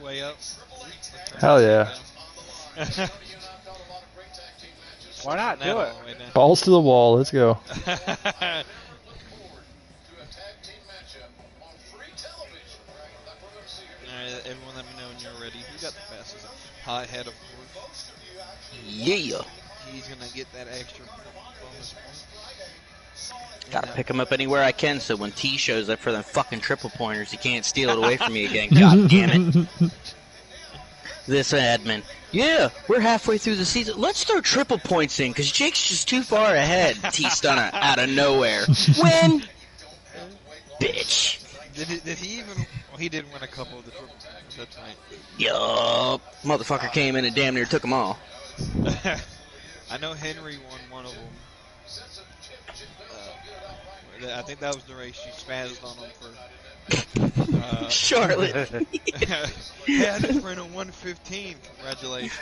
way up. Hell yeah. Why not do it? Balls to the wall. Let's go. Alright, everyone let me know when you're ready. Who got the fastest? Hothead, of course. Yeah. He's gonna get that extra bonus point. Gotta pick him up anywhere I can so when T shows up for them fucking triple pointers, he can't steal it away from me again. God damn it. This admin. Yeah, we're halfway through the season. Let's throw triple points in because Jake's just too far ahead. T Stunner out of nowhere. Win! Bitch. Did he even... Well, he did win a couple of the triple points. That's right. Yup. Motherfucker came in and damn near took them all. I know Henry won one of them. I think that was the race you spazzed on him for. Charlotte. Hey, I just ran a 1:15. Congratulations.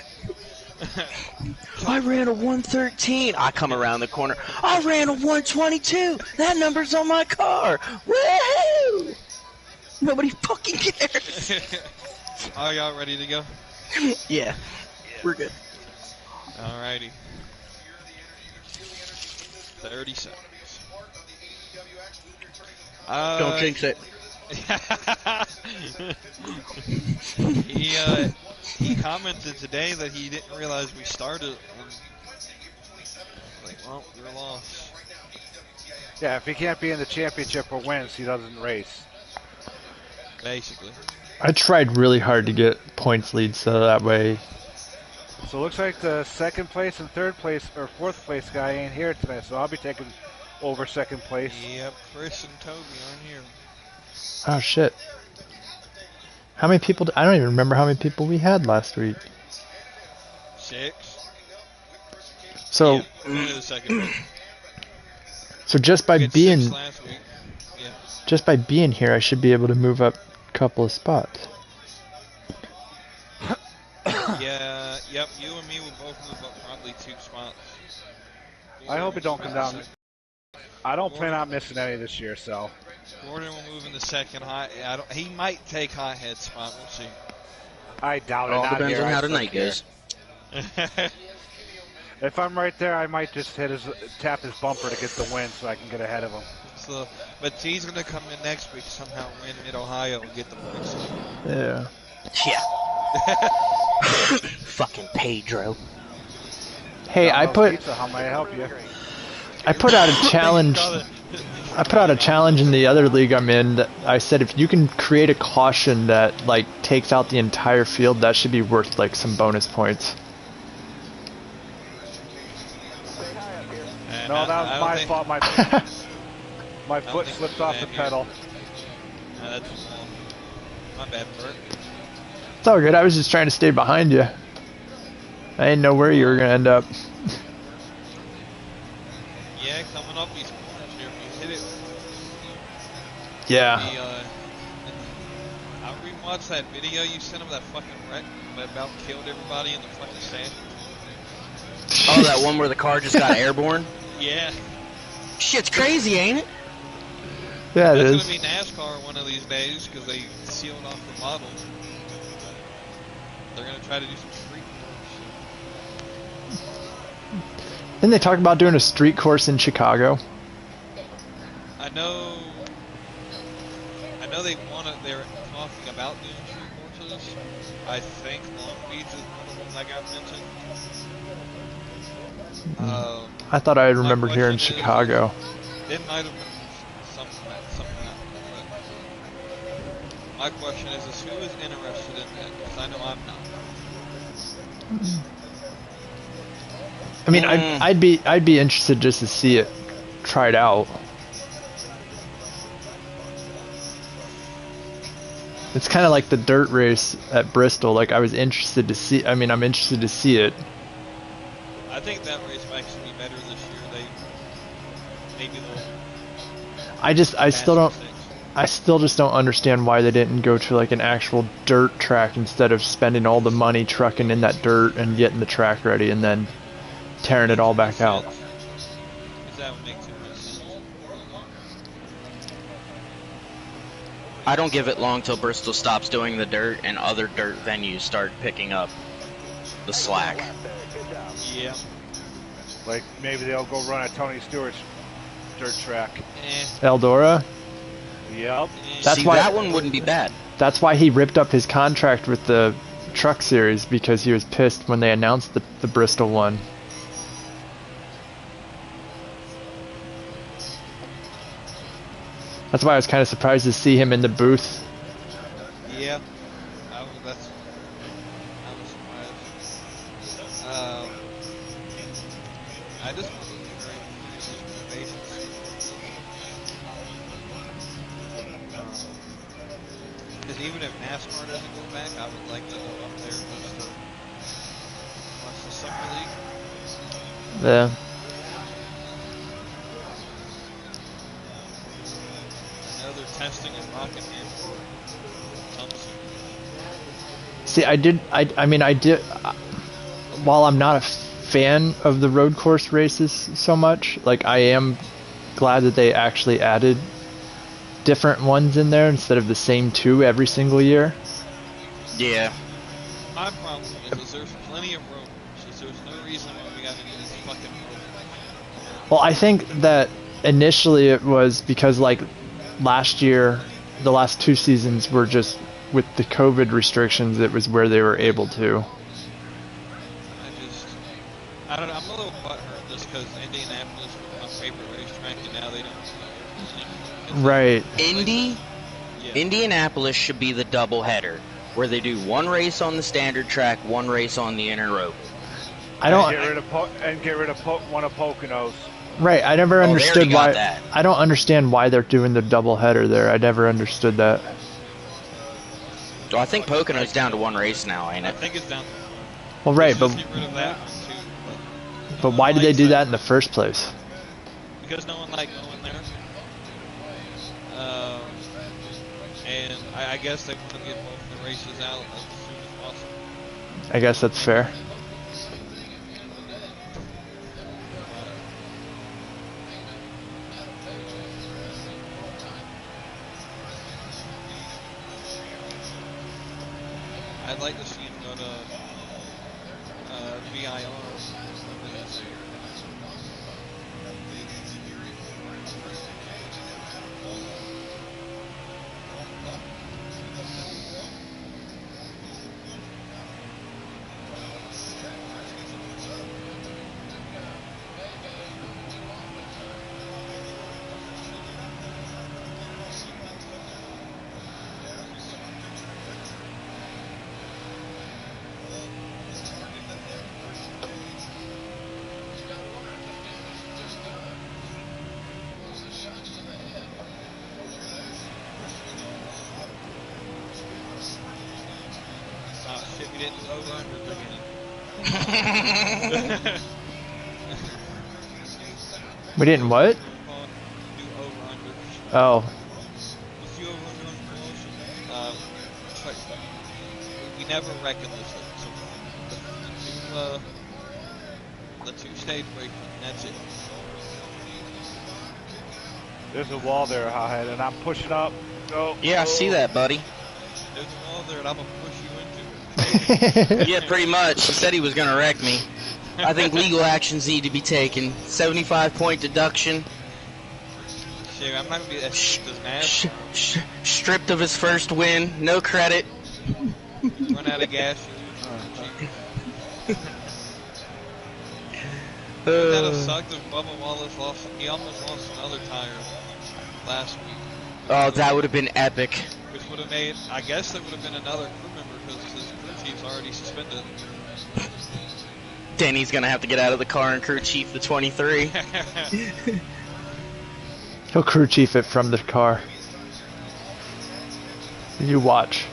I ran a 1:13. I come around the corner. I ran a 1:22. That number's on my car. Woohoo! Nobody fucking cares. Are y'all ready to go? Yeah. We're good. Alrighty. 30 seconds. Don't jinx it. He commented today that he didn't realize we started. And like, well, you're lost. Yeah, if he can't be in the championship or wins, he doesn't race. Basically. I tried really hard to get points lead so that way. So it looks like the second place and third place or fourth place guy ain't here tonight, so I'll be taking over second place. Yep, Chris and Toby aren't here. Oh shit. How many people? I don't even remember how many people we had last week. 6. So, Yeah, the second week. so just by We had being 6 last week. Yeah. just by being here, I should be able to move up a couple of spots. Yeah, yep, you and me will both move up probably 2 spots. I hope it don't come down. I don't plan on missing any this year, so. Gordon will move in the second hot. He might take Hothead's spot. We'll see. I doubt it. All Not depends here, on I how still tonight care. goes. If I'm right there, I might just tap his bumper to get the win so I can get ahead of him. So, but T's gonna come in next week somehow, win Mid Ohio and get the points. Yeah. Yeah. Fucking Pedro. Hey, I put Pizza, how may I help you? I put out a challenge. I put out a challenge in the other league I'm in. That I said if you can create a caution that like takes out the entire field, that should be worth like some bonus points. No, that was my fault. My foot slipped off the pedal. That's my bad, Bert. It's all good. I was just trying to stay behind you. I didn't know where you were gonna end up. Yeah, coming up these corners here, if you hit it. Yeah. I rewatched that video you sent of that fucking wreck that about killed everybody in the fucking sand. Oh, that one where the car just got airborne? Yeah. Shit's crazy, ain't it? Yeah, it That's is. gonna be NASCAR one of these days because they sealed off the model. They're gonna try to do some street course. Didn't they talk about doing a street course in Chicago? I know they they're talking about doing street courses. I think Long Beach is one of them that got mentioned. I thought I remembered My here in question is, Chicago. It might have been something like but my question is who is interested in that? Because I know I'm not. I mean, I'd be interested just to see it tried out. It's kind of like the dirt race at Bristol. Like I was interested to see. I mean, I'm interested to see it. I think that race might actually be better this year. I still just don't understand why they didn't go to like an actual dirt track instead of spending all the money trucking in that dirt and getting the track ready and then tearing it all back out. That would make too much sense. I don't give it long till Bristol stops doing the dirt and other dirt venues start picking up the slack. Yeah. Like maybe they'll go run at Tony Stewart's dirt track. Eldora. Yep. That's See, why that one wouldn't be bad. That's why he ripped up his contract with the Truck Series, because he was pissed when they announced the Bristol one. That's why I was kind of surprised to see him in the booth. Yeah. I was surprised. I just want to look at motivations. Because even if NASCAR doesn't go back, I would like to go up there just to watch the Summer League. Yeah. I know they're testing in Rockingham for Thompson. See, I did, while I'm not a fan of the road course races so much, like, I am glad that they actually added different ones in there instead of the same two every single year. Yeah. My problem is there's plenty of road courses. There's no reason why we gotta do these fucking road courses. Well, I think that initially it was because, like, last year, the last 2 seasons were just with the COVID restrictions, it was where they were able to. I don't know, I'm a little butthurt just because Indianapolis was my favorite racetrack and now they don't. Right. Yeah. Indianapolis should be the double header, where they do one race on the standard track, one race on the inner rope. I don't. Get rid of one of Poconos. Right. I never understood they why. got that. I don't understand why they're doing the double header there. I never understood that. Well, I think Pocono's down to one race now, ain't I it? think it's down to Well, right, let's but just get rid of that one too. but why did they do that in the first place? Because no one liked going there. And I guess they want to get both the races out as soon as possible. I guess that's fair. I'd like to see him go to VIR. Shit, we didn't go under again. We didn't what? Do over-unders. Oh, A few of them on promotion. But we never reckoned this. So the two-stage break, that's it. There's a wall there, Hothead, and I'm pushing up. Go. Yeah, I see that, buddy. There's a wall there and I'm going to push you into it. Yeah, pretty much. He said he was going to wreck me. I think legal actions need to be taken. 75-point deduction. Shit, I'm not going to be as strict as Nash. Stripped of his first win. No credit. Run out of gas. That have sucked if Bubba Wallace lost. He almost lost another tire last week. Oh, that would have been epic. Which would have made, I guess that would have been another crew member because his crew chief's already suspended. Danny's going to have to get out of the car and crew chief the 23. he'll crew chief it from the car. You watch.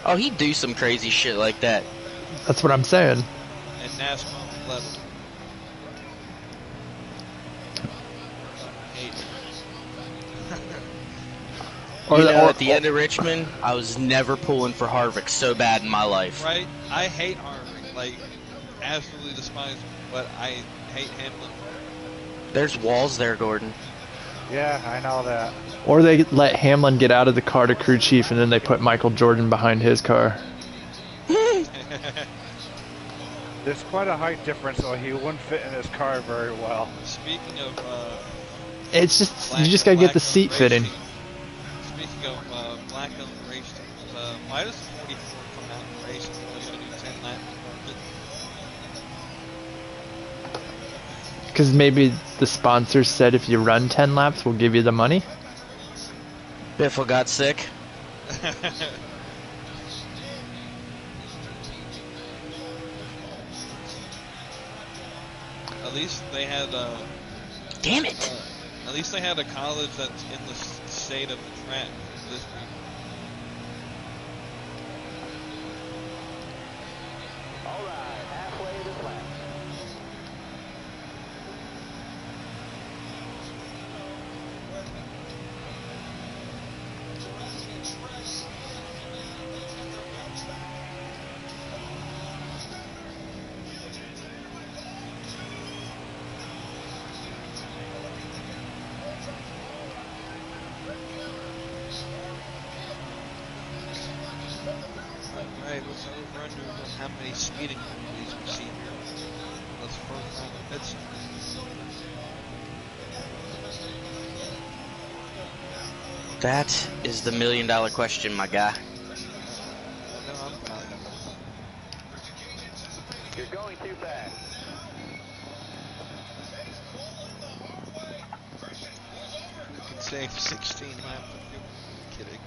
Oh, he'd do some crazy shit like that. That's what I'm saying. And NASCAR level. At the end of Richmond, I was never pulling for Harvick so bad in my life. Right? I hate Harvick. Like, absolutely despise him. But I hate Hamlin. There's walls there, Gordon. Yeah, I know that. Or they let Hamlin get out of the car to crew chief, and then they put Michael Jordan behind his car. There's quite a height difference, so he wouldn't fit in his car very well. Speaking of, It's just you just gotta get the seat fitting. Speaking of black-owned race teams, why does the 44 come out and race and only gonna do 10 laps? Because maybe the sponsors said if you run 10 laps, we'll give you the money. Biffle got sick. At least they had Damn it! at least they had a college that's in the state of the track this week. Alright, halfway this lap. Alright, let's over under how many speeding penalties we see here. Let's first round of pits. That is the $1 million question, my guy. No, I'm fine. You're going too fast. You can save 16 laps if you're kidding.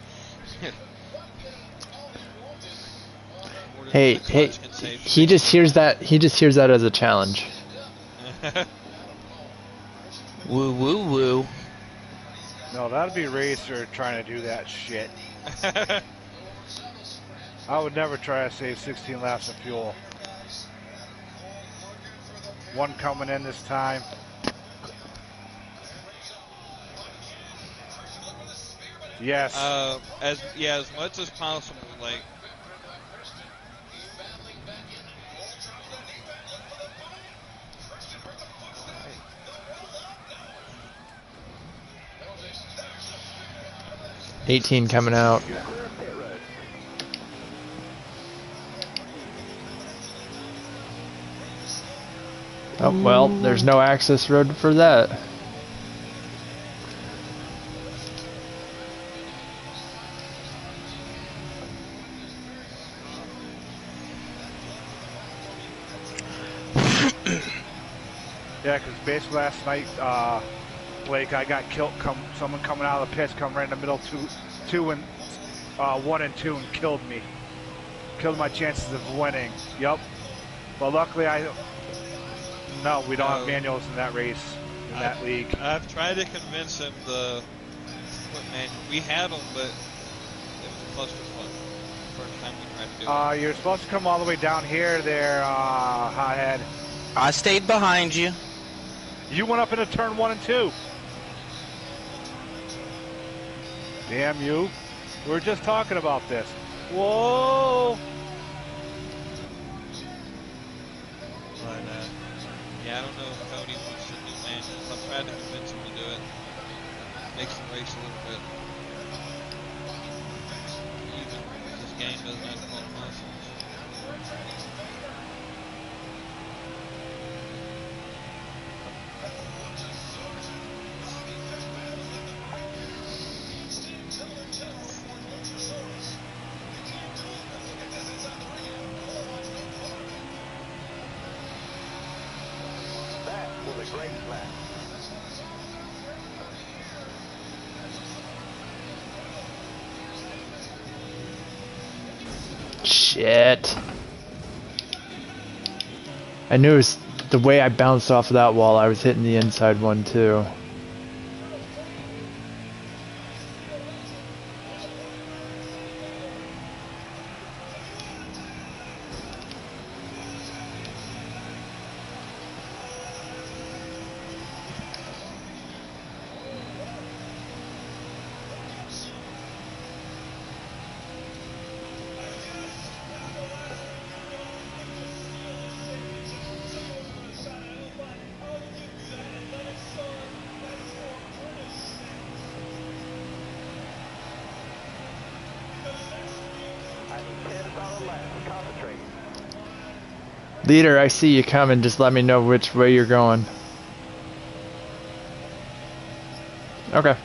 More than Hey, the clutch hey, can save he just hears that. He just hears that as a challenge. 16. Woo woo woo. No, that'd be Racer trying to do that shit. I would never try to save 16 laps of fuel. One coming in this time. Yes. as much as possible, like. Alright. 18 coming out. Oh well, there's no access road for that. Yeah, because basically last night, Blake, I got killed. Someone coming out of the pits, come right in the middle, 1 and 2, and killed me. Killed my chances of winning. Yep. But luckily, no, we don't have manuals in that race, in that league. I've tried to convince him to put manual. We had them, but it was a clusterfuck. First time we tried to do it. You're supposed to come all the way down here, there, hothead. I stayed behind you. You went up into turn 1 and 2. Damn you. We were just talking about this. Whoa! But, yeah, I don't know if Cody wants to do manuals. I've tried to convince him to do it. Makes the race a little bit even. This game doesn't have a lot of muscles. That was a great lap. Shit. I knew it was the way I bounced off of that wall, I was hitting the inside one too. Leader, I see you coming. Just let me know which way you're going. Okay.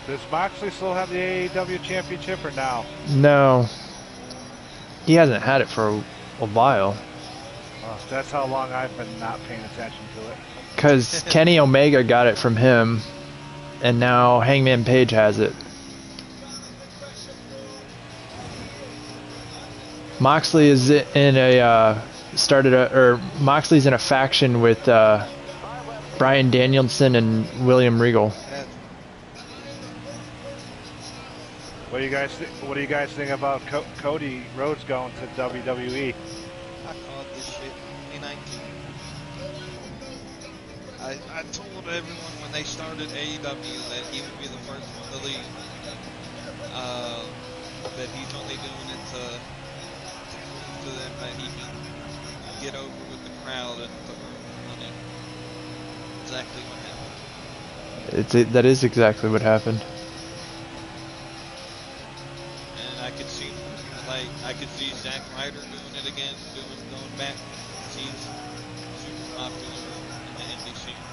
Does Moxley still have the AEW championship or now? No. He hasn't had it for a while. Oh, that's how long I've been not paying attention to it. Because Kenny Omega got it from him, and now Hangman Page has it. Moxley is in a Moxley's in a faction with Bryan Danielson and William Regal. What do you guys think about Cody Rhodes going to WWE? I called this shit 2019. I told everyone when they started AEW that he would be the first one to leave. That he's only doing it to prove to them that he can get over with the crowd and put room on it. Exactly what happened. That is exactly what happened. I could see Zack Ryder doing it again, going back. He's super popular in the indie scene.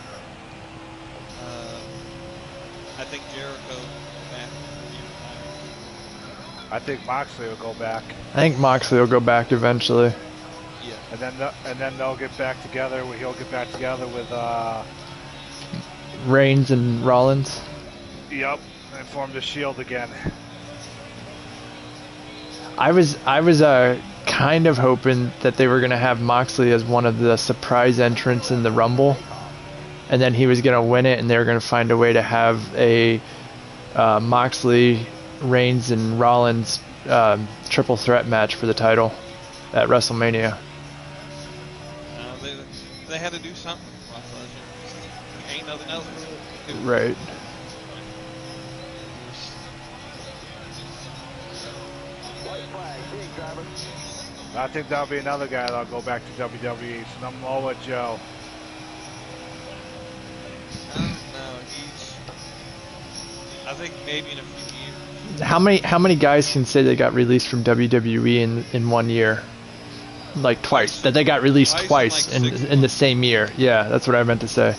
I think Jericho will go back before he retires. I think Moxley will go back. I think Moxley will go back eventually. Yeah. And then they'll get back together. He'll get back together with Reigns and Rollins. Yep, and form the Shield again. I was kind of hoping that they were going to have Moxley as one of the surprise entrants in the Rumble, and then he was going to win it, and they were going to find a way to have a Moxley, Reigns, and Rollins triple threat match for the title at WrestleMania. They had to do something. Ain't nothing else. Right. I think that'll be another guy that'll go back to WWE. Samoa Joe. I don't know. I think maybe in a few years. How many guys can say they got released from WWE in 1 year? Like twice. That they got released twice in the same year. Yeah, that's what I meant to say.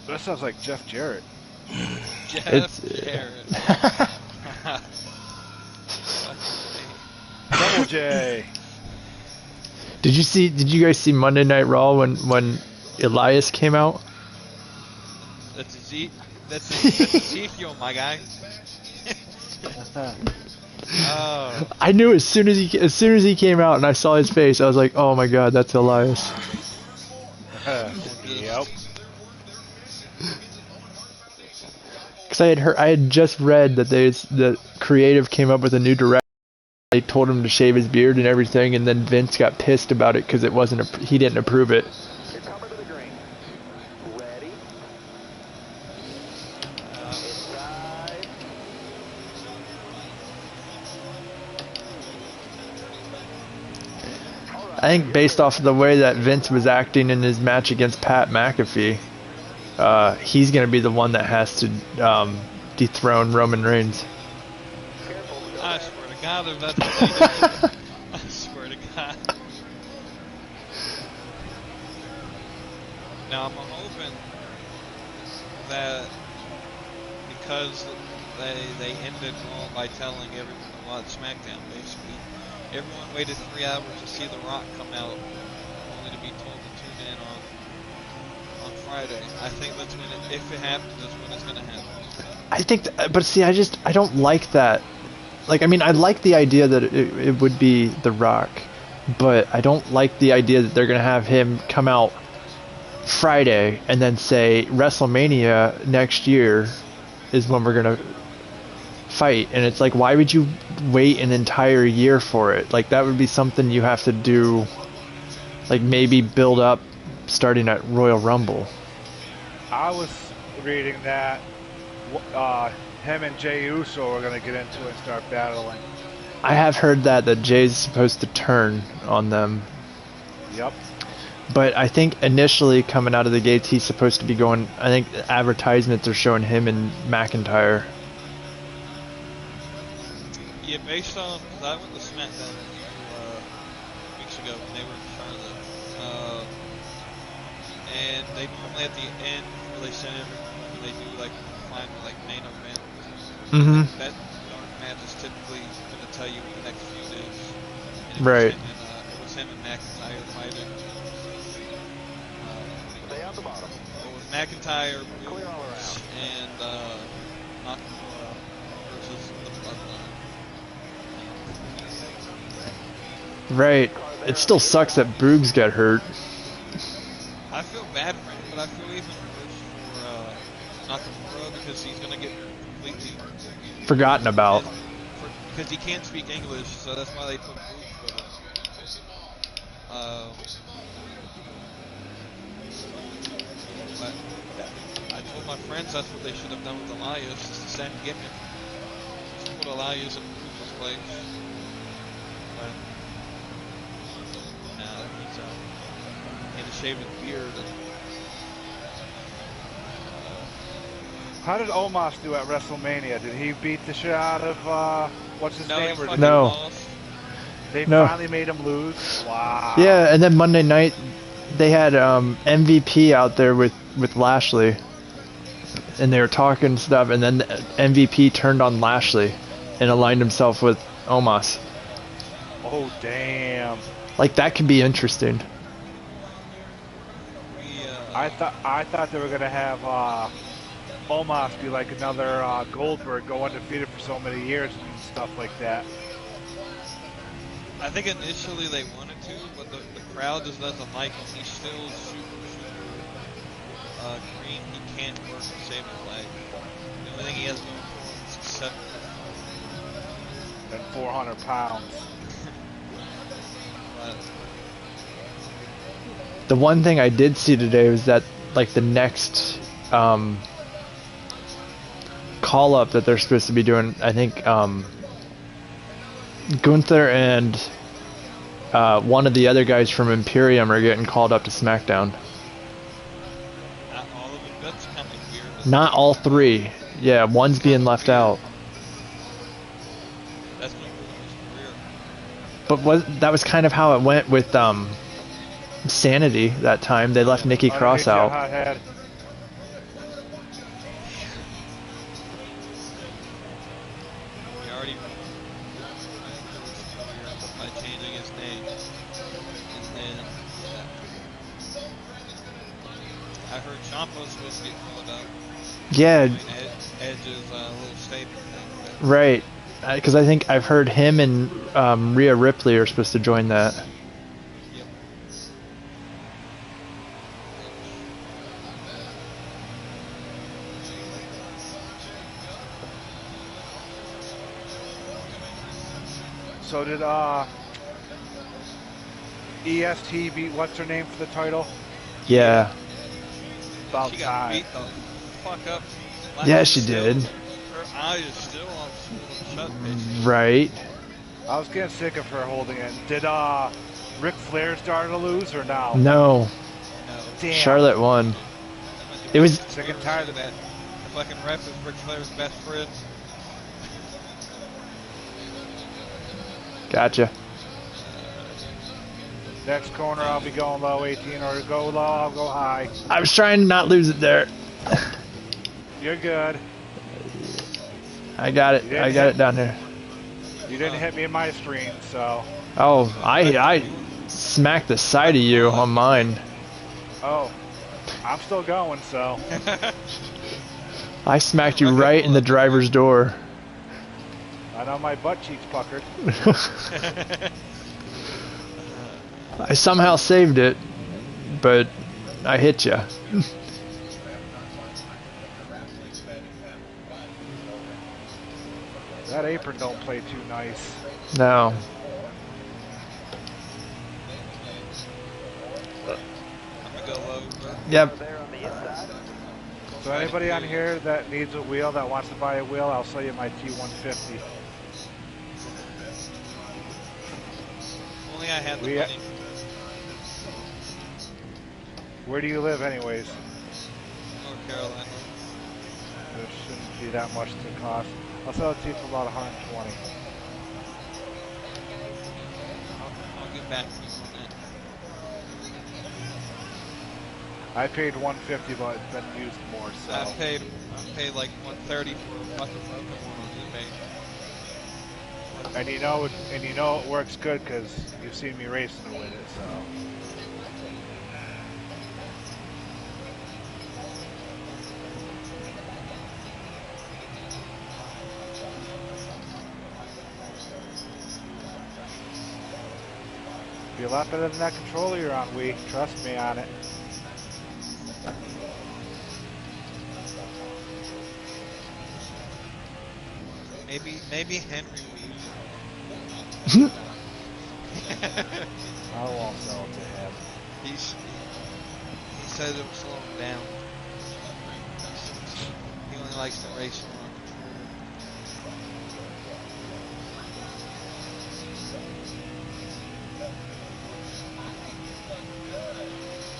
That sounds like Jeff Jarrett. Jeff Jarrett. Double J. Did you guys see Monday Night Raw when Elias came out? That's Ezekiel, my guy. Oh. I knew as soon as he came out and I saw his face, I was like, oh my god, that's Elias. Yep. Because I had just read that the creative came up with a new direction. They told him to shave his beard and everything, and then Vince got pissed about it because he didn't approve it. You're coming to the green. Ready? Inside. I think based off of the way that Vince was acting in his match against Pat McAfee, he's going to be the one that has to dethrone Roman Reigns. I swear to God, if that's what they do, I swear to God. Now I'm hoping that because they ended Raw by telling everyone to watch SmackDown, basically, everyone waited 3 hours to see The Rock come out, only to be told to tune in on Friday. I think that's when, if it happens, that's when it's gonna happen. I think, but see, I don't like that. Like, I mean, I like the idea that it would be The Rock, but I don't like the idea that they're gonna have him come out Friday and then say WrestleMania next year is when we're gonna fight, and it's like, why would you wait an entire year for it? Like, that would be something you have to do, like maybe build up starting at Royal Rumble. I was reading that him and Jey Uso are going to get into it and start battling. I have heard that Jay's supposed to turn on them. Yep. But I think initially coming out of the gates, he's supposed to be going, I think advertisements are showing him and McIntyre. Yeah, based on, because I went to SmackDown a few weeks ago when they were in Charlotte, and they normally at the end, before they send everyone, they do like final like main event. Mm-hmm. That dark match is typically going to tell you what the next feud is. And Right. It was him and McIntyre fighting. Stay out the bottom. It was McIntyre, Brooks, and Nakamura versus the Bloodline. Right. It still sucks that Brooks got hurt. I feel bad for him, but I feel even worse for Nakamura because he's going to get completely Forgotten about. because he can't speak English, so that's why they put Brooks with him. But I told my friends that's what they should have done with Elias, is the same gimmick. Just put Elias in Brooks' place. But now he's he had to shave his beard. And, How did Omos do at WrestleMania? Did he beat the shit out of what's his name? he Or fucking No. lost. they No. finally made him lose? Wow. Yeah, and then Monday night they had MVP out there with Lashley, and they were talking stuff, and then the MVP turned on Lashley and aligned himself with Omos. Oh damn. Like, that could be interesting. We, I thought they were gonna have Omos be like another Goldberg, go undefeated for so many years and stuff like that. I think initially they wanted to, but the crowd just doesn't like him. He's still super green. He can't work to save his leg. The only thing he has going for him is 7. And 400 pounds. But The one thing I did see today was that, like, the next call up that they're supposed to be doing, I think Gunther and one of the other guys from Imperium are getting called up to SmackDown. not all of them. That's kind of weird. Not all three. Yeah, one's being left out. That's no good in his career. But that was kind of how it went with Sanity that time. They left Nikki Cross out. Hothead. He already by changing his name. And then I heard Ciampa's supposed to get called up. Yeah, Doing Edge's little statement thing. But right. Because I think I've heard him and Rhea Ripley are supposed to join that. Yep. So did EST beat what's her name for the title? Yeah. About She got time. beat the fuck up. Yeah, she did. Her eye is still on shut, bitch. Right. I was getting sick of her holding it. Did Ric Flair start to lose or no? No. No. Damn. Charlotte won. It was Sick and tired of that. fucking ref is Ric Flair's best friend. Gotcha. Next corner, I'll be going low 18, or go low, I'll go high. I was trying to not lose it there. You're good. I got it. I got it down here. You didn't hit me in my stream, so. Oh, I smacked the side of you on mine. Oh, I'm still going, so. I smacked you right in the driver's door. I know my butt cheeks puckered. I somehow saved it, but I hit you. That apron don't play too nice. No. I'm gonna go low, bro. Yep. There on the inside. So anybody on here that needs a wheel, that wants to buy a wheel, I'll sell you my T150. Only I had the We- money. Where do you live anyways? North Carolina. There shouldn't be that much to cost. I'll sell it to you for about 120. I'll get back to you on that. I paid 150, but it's been used more, so. I paid like 130 for a fucking broken one on eBay. And you know it works good because you've seen me racing with it, so. Be a lot better than that controller you're on, Wii. Trust me on it. Maybe Henry will use it. I won't sell it to him. He says it will slow him down. He only likes to race on.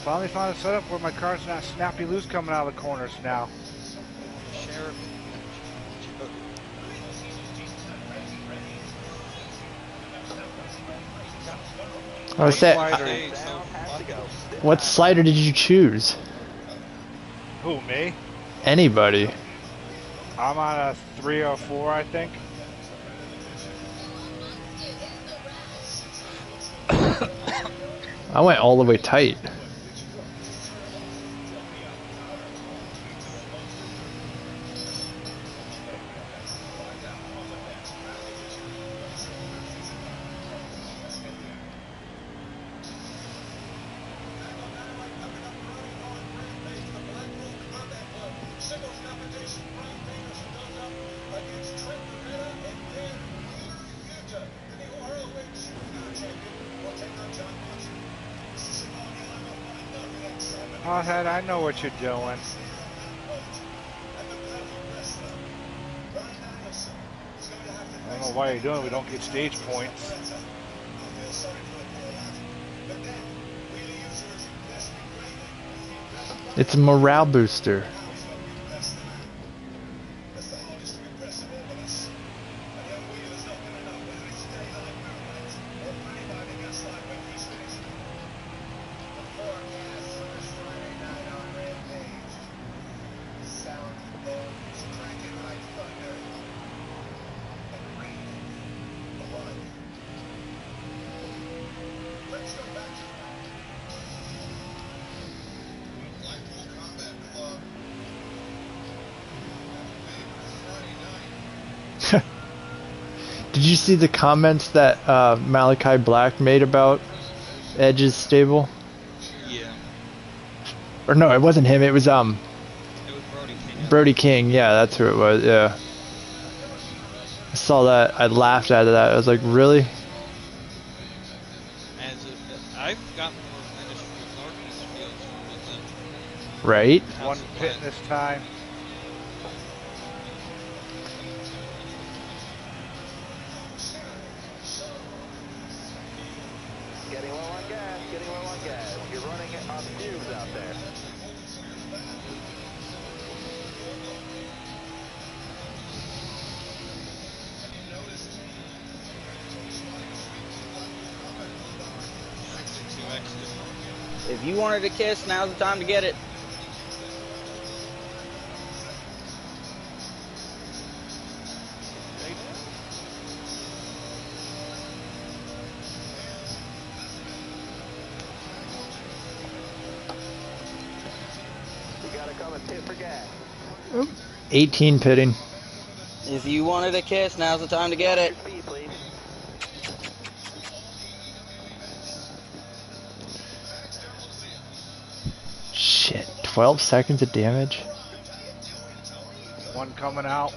Finally found a setup where my car's not snappy loose coming out of the corners now. Sheriff. What's that? Slider. Hey, so Down has to go. What slider did you choose? Who, me? Anybody? I'm on a 304, I think. I went all the way tight. Hothead, I know what you're doing. I don't know why you're doing it. We don't get stage points. It's a morale booster. Did you see the comments that Malachi Black made about Edge's stable? Yeah. Or no, it wasn't him. It was It was Brody King. Brody King. Yeah, that's who it was. Yeah. I saw that. I laughed at that. I was like, really? I've got more Ministry of Darkness feels than Right? One House of pit Black. this time. Getting low on gas, getting low on gas. You're running on fumes out there. If you wanted a kiss, now's the time to get it. You gotta come and pit for gas. 18 pitting. If you wanted a kiss, now's the time to get it. Speed, please. Shit, 12 seconds of damage. One coming out.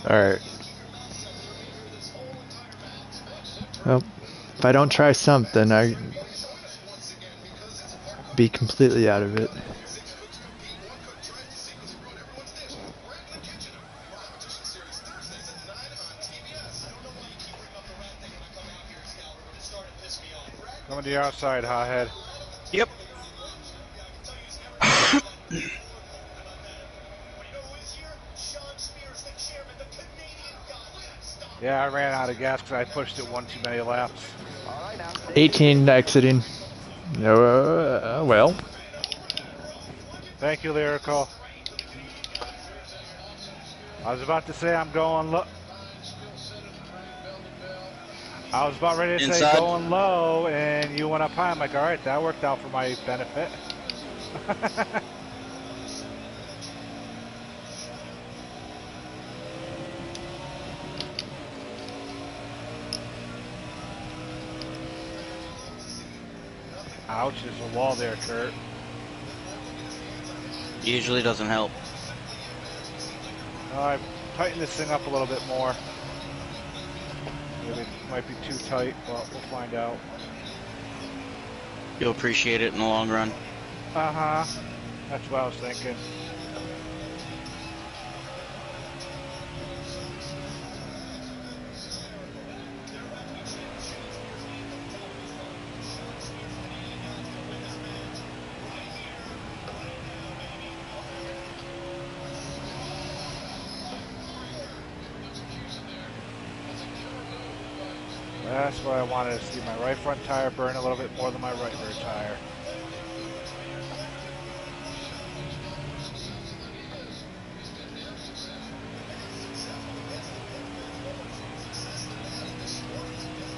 Alright. Well, if I don't try something, I be completely out of it. Coming to your outside, hothead. Yep. Yeah, I ran out of gas because I pushed it one too many laps. All right now. 18 exiting. Well. Thank you, Lyrical. I was about to say I'm going low. I was about ready to say Inside. going low, and you went up high. I'm like, all right, that worked out for my benefit. Ouch, there's a wall there, Kurt. Usually doesn't help. I've tightened this thing up a little bit more. Maybe it might be too tight, but we'll find out. You'll appreciate it in the long run. Uh-huh. That's what I was thinking. That's what I wanted to see. My right front tire burn a little bit more than my right rear tire.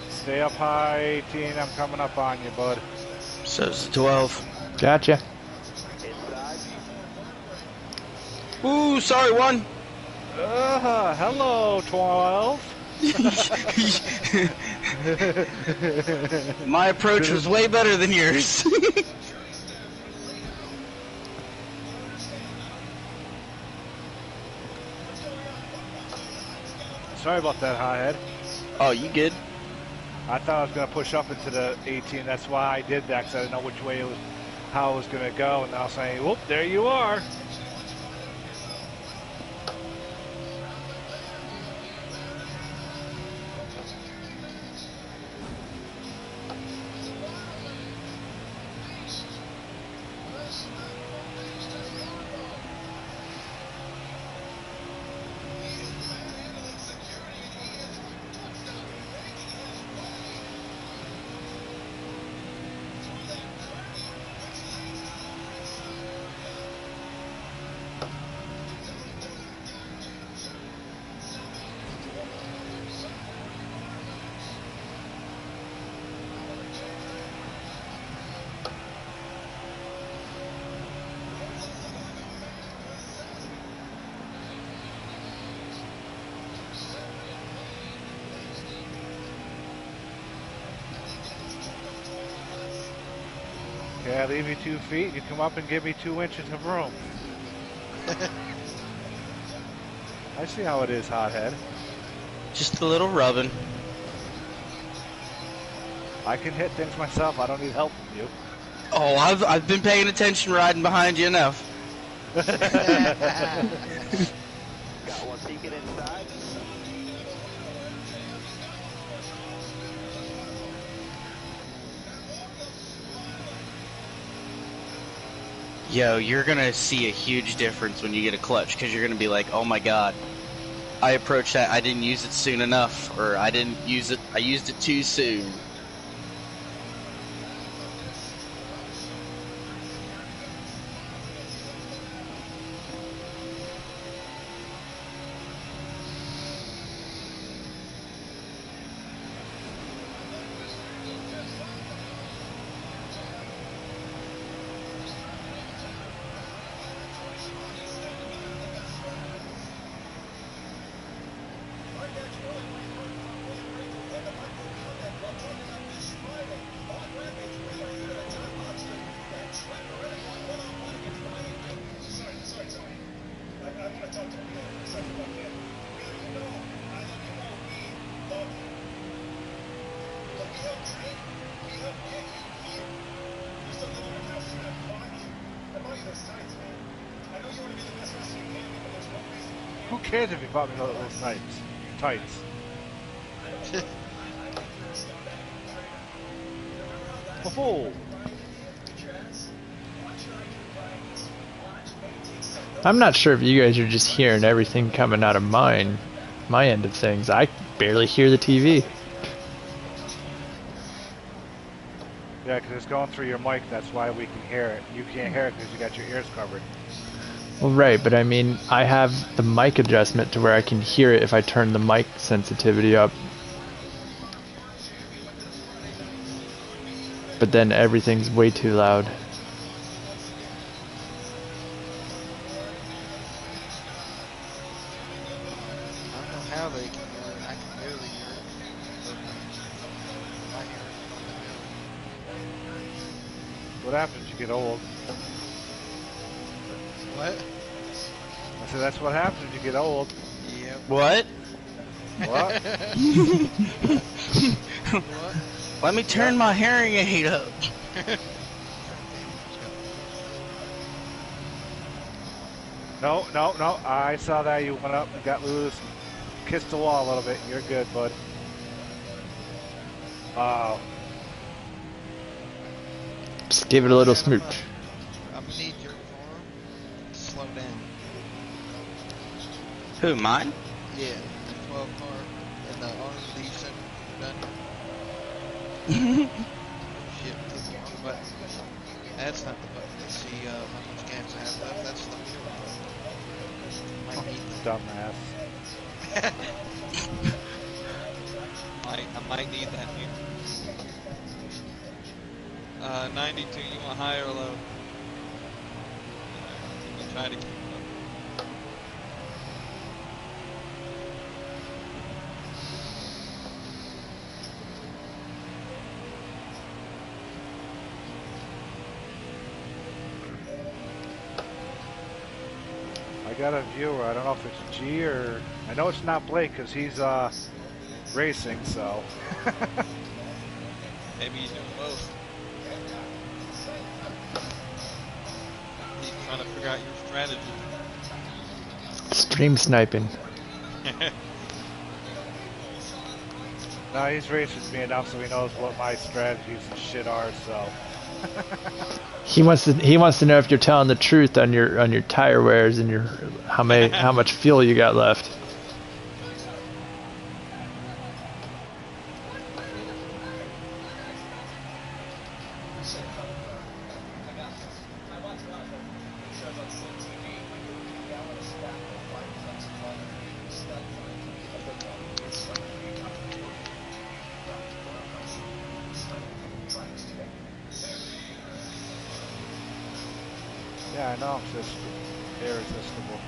Stay up high, 18. I'm coming up on you, bud. So's the 12. Gotcha. Inside. Ooh, sorry, one. Hello, 12. My approach was way better than yours. Sorry about that, hothead. Oh, you good? I thought I was going to push up into the 18. That's why I did that, because I didn't know which way it was, how it was going to go. And I was saying, whoop, there you are. Okay, I leave you 2 feet. You come up and give me 2 inches of room. I see how it is, hothead. Just a little rubbing. I can hit things myself. I don't need help from you. Oh, I've been paying attention riding behind you enough. Got one peeking inside. Yo, you're gonna see a huge difference when you get a clutch, because you're gonna be like, oh my god, I approached that, I didn't use it soon enough, or I didn't use it, I used it too soon. Who cares if you bought me those tights? Oh, I'm not sure if you guys are just hearing everything coming out of my end of things. I barely hear the TV. yeah, because it's going through your mic. That's why we can hear it. You can't hear it because you got your ears covered. Well, right, but I mean, I have the mic adjustment to where I can hear it if I turn the mic sensitivity up. But then everything's way too loud. I don't know how they can hear it. I can barely hear it. But I hear it. What happens? You get old. What? I said that's what happens when you get old. Yep. What? What? What? Let me turn my hearing aid up. No. I saw that you went up and got loose, kissed the wall a little bit. You're good, bud. Wow. Just give it a little smooch. I'm gonna need your arm to slow down. Who, mine? Yeah, the 12 car and the arm that you said done. Shit, click the wrong button. That's not the button to see how much gas I have left. That's the fuel button. Might need that. Dumbass. I might need that here. 92, you want high or low? We'll try to keep it up. I got a viewer. I don't know if it's G or... I know it's not Blake because he's racing, so... Maybe he's doing both. He's trying to figure out your strategy. Stream sniping. No, he's racing me enough so he knows what my strategies and shit are, so... He wants to know if you're telling the truth on your tire wears and your how much fuel you got left. Yeah, I know, it's just irresistible.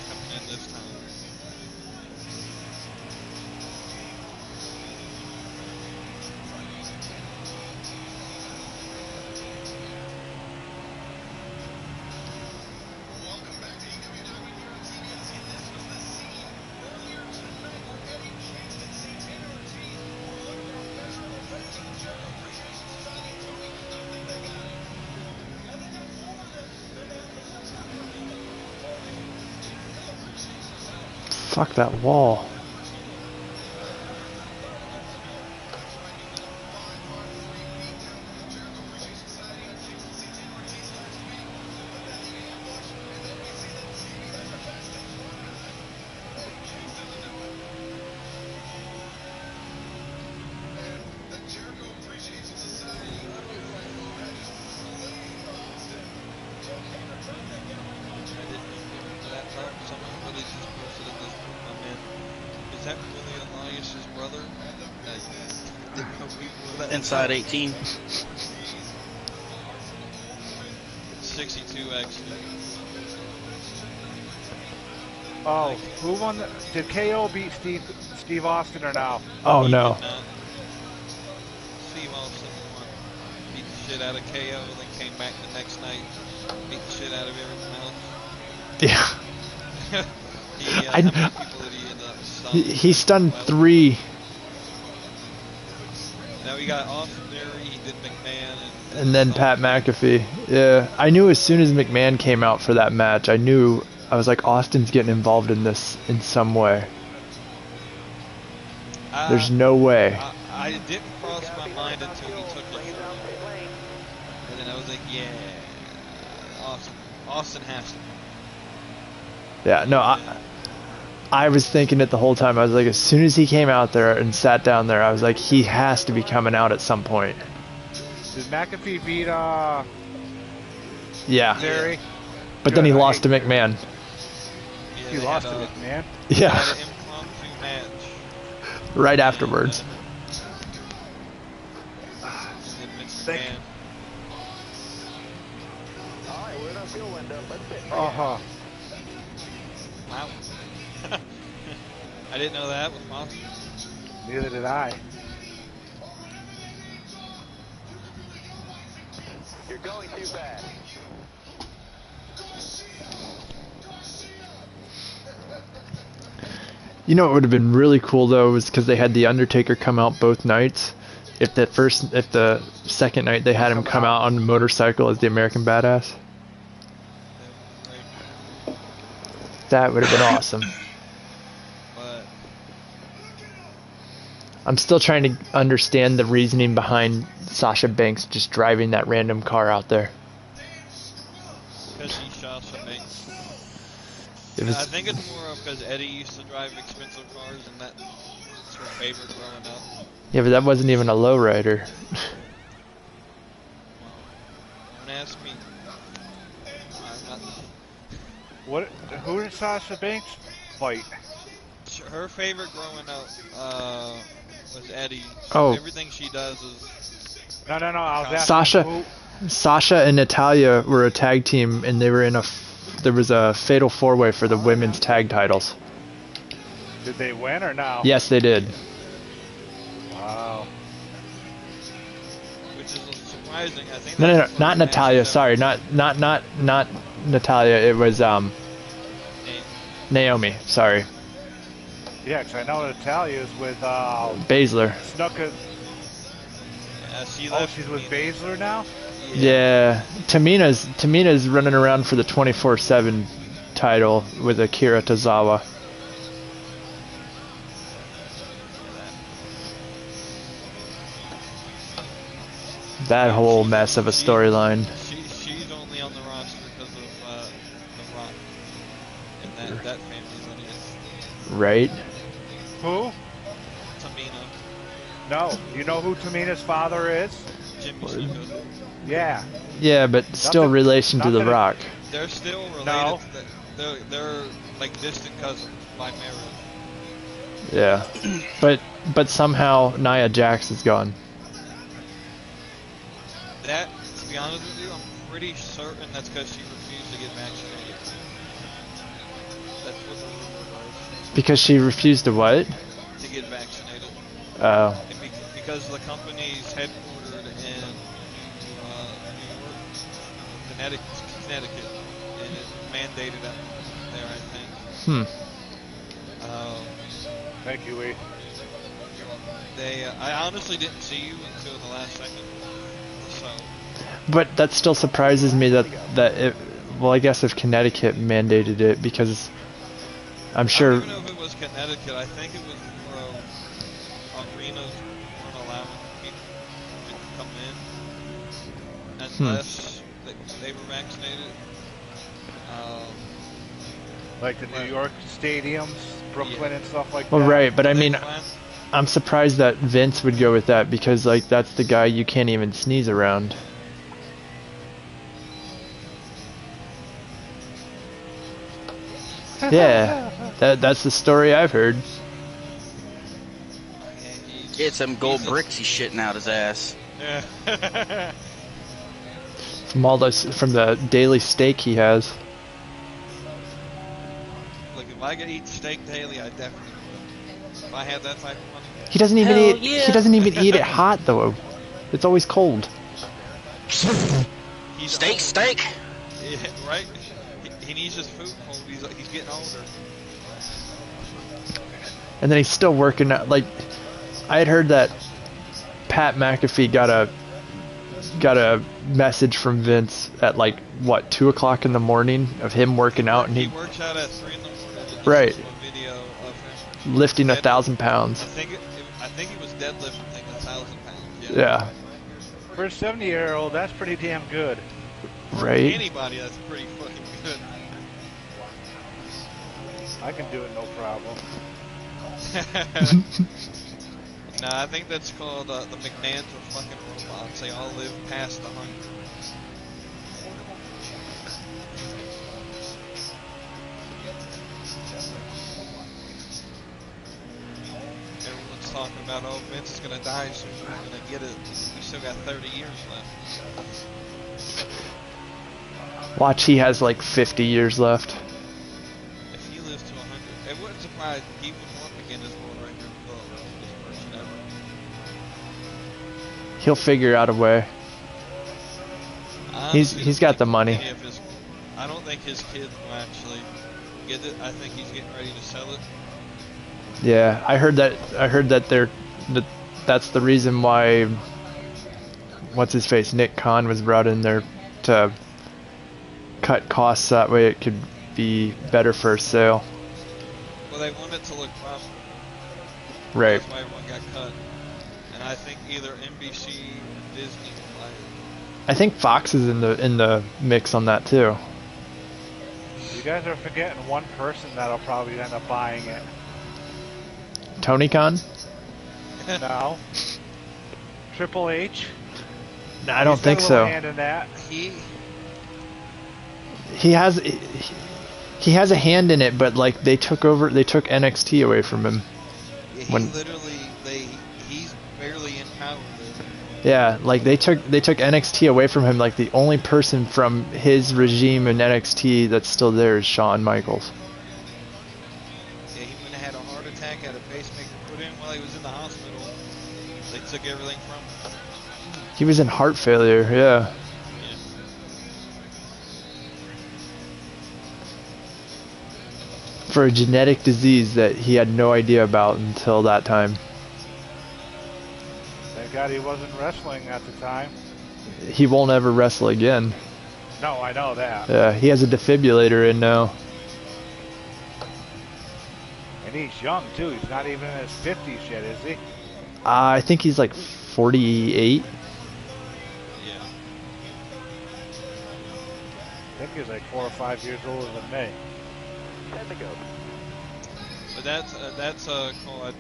Coming in this time. Fuck that wall. Inside 18. 62 actually. Oh, who won? Did KO beat Steve Austin or no? Oh no. Steve Austin won. Beat the shit out of KO, then came back the next night, beat the shit out of everyone else. Yeah. How many people did he end up stunning? He stunned 3. Now we got Austin Theory, he did McMahon, And then Pat McAfee. Yeah, I knew as soon as McMahon came out for that match, I was like, Austin's getting involved in this in some way. There's no way. I didn't cross my mind until he took it. And then I was like, yeah, Austin has to. Yeah, no, I was thinking it the whole time. I was like, as soon as he came out there and sat down there, I was like, he has to be coming out at some point. Did McAfee beat Yeah. Theory? But then he lost to McMahon. Yeah, He they lost had, to it, man. Yeah. had an impromptu match. Right afterwards. And then Vince Thank McMahon. Alright, we're in our fuel window. Let's sit. Uh-huh. Wow. I didn't know that was possible. Neither did I. You're going too fast. You know what would have been really cool though was because they had the Undertaker come out both nights. If the second night they had him come out on a motorcycle as the American Badass. That would have been awesome. But I'm still trying to understand the reasoning behind Sasha Banks just driving that random car out there. because she's Sasha Banks. It was, I think it's more of because Eddie used to drive expensive cars and that's her favorite growing up. yeah, but that wasn't even a lowrider. Don't ask me. I'm not, What? Who did Sasha Banks fight? her favorite growing up was Eddie. Oh. Everything she does is No, I was asking Sasha. who. Sasha and Natalya were a tag team, and they were in there was a fatal 4-way for the women's tag titles. Did they win or no? Yes, they did. Wow. which is surprising. I think No, that's the not first Natalya. match Sorry, not Natalya. It was that- Naomi. Sorry, Yeah, 'cause I know Natalia's with Baszler. Snuka. she Oh, left she's with me. Baszler now. Yeah, Tamina's running around for the 24/7 title with Akira Tozawa. That whole mess of a storyline. She's only on the roster because of The Rock and that family lineage. Right? Who? Tamina, No. You know who Tamina's father is? Jimmy Snuka. Yeah. Yeah, but still Nothing- relation to The nothing- Rock. They're still related. No. They're like distant cousins by marriage. Yeah. But somehow Nia Jax is gone. That, to be honest with you, I'm pretty certain that's because she refused to get vaccinated. That's what the rumor was. Because she refused to what? To get vaccinated. Oh. And because the company's headquartered in New York, Connecticut, and it's mandated up there, I think. Thank you, Lee. I honestly didn't see you until the last second. So, But that still surprises me that it. Well, I guess if Connecticut mandated it, because I'm I sure. don't even know if it was Connecticut. I think it was arenas weren't allowing people to come in unless they were vaccinated. Like the New York stadiums, Brooklyn and stuff like Well, that. right, but I They mean, plan- I'm surprised that Vince would go with that because like that's the guy you can't even sneeze around. Yeah, that's the story I've heard. Get some gold bricks he's shitting out his ass. Yeah. From the daily steak he has. Look, if I could eat steak daily, I definitely would. If I had that type of money. He doesn't even Hell eat. yeah. He doesn't even eat it hot though. It's always cold. He's Steak, old. steak. Yeah, right? He needs his food cold. He's getting older. And then he's still working out. Like, I had heard that Pat McAfee got a message from Vince at like what 2 o'clock in the morning of him working out, and He he works out at 3 in the morning. And this Right. is a video of him lifting deadlift- 1,000 pounds. I think he was deadlifting 1,000 pounds. Yeah, For a 70-year-old, that's pretty damn good. right. Anybody, that's pretty fucking good. I can do it no problem. No, I think that's called the McMahons of fucking robots. They all live past 100. Everyone's talking about, oh, Vince is gonna die soon. We're gonna get it. We still got 30 years left. Watch, he has like 50 years left. If he lives to 100, it wouldn't surprise me. He would want to get his world record for the longest person ever. He'll figure out a way. Honestly, He's got the money. I don't think his kids will actually get it. I think he's getting ready to sell it. Yeah, I heard that that's the reason why what's his face Nick Khan was brought in there to cut costs, that way it could be better for a sale. Well, they want it to look profitable. Right. That's why everyone got cut. And I think either NBC or Disney will buy it. I think Fox is in the mix on that too. You guys are forgetting one person that'll probably end up buying it. Tony Khan? No. Triple H? I don't He's got think a little so. hand in that. He has a hand in it, but like they took NXT away from him. He When- he's barely in power there. Yeah, like they took NXT away from him. Like the only person from his regime in NXT that's still there is Shawn Michaels. Yeah, he went and had a heart attack, had a pacemaker put in while he was in the hospital. They took everything from him. He was in heart failure. Yeah. Yeah. For a genetic disease that he had no idea about until that time. Thank God he wasn't wrestling at the time. He won't ever wrestle again. No, I know that. Yeah, he has a defibrillator in now. And he's young, too. He's not even in his 50s yet, is he? I think he's like 48. Yeah. I think he's like 4 or 5 years older than me. 10 to go. But that's called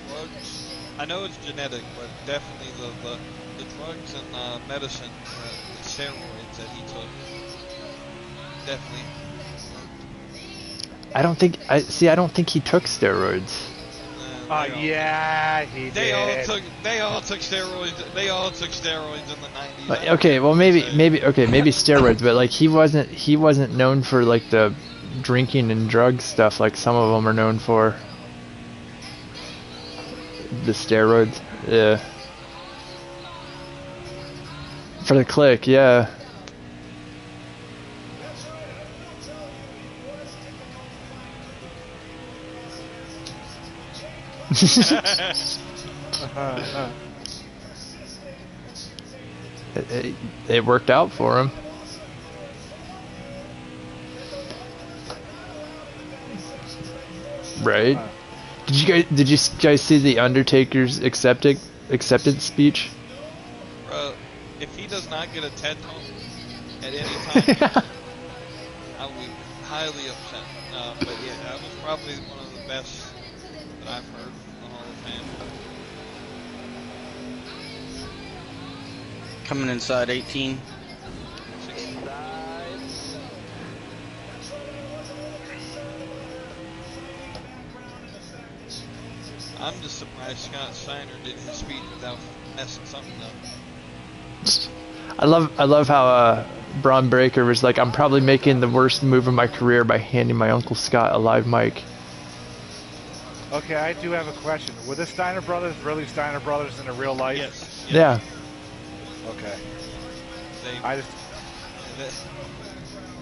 drugs. I know it's genetic, but definitely the drugs and medicine, the steroids that he took, definitely. I don't think he took steroids. Yeah, he They did. all took steroids. They all took steroids in the 90s. Okay, well maybe steroids, but like he wasn't known for like the drinking and drug stuff like some of them are known for. The steroids, yeah. For the click, yeah. It worked out for him. Right? Did you guys see the Undertaker's acceptance speech? Bro, if he does not get a TED Talk at any time, I will be highly upset. But yeah, that was probably one of the best that I've heard from the Hall of Fame. Coming inside 18. I'm just surprised Scott Steiner did his speech without messing something up. I love how Braun Breaker was like, I'm probably making the worst move of my career by handing my Uncle Scott a live mic. Okay, I do have a question. Were the Steiner brothers really Steiner brothers in the real life? Yes. Yeah. Okay. They,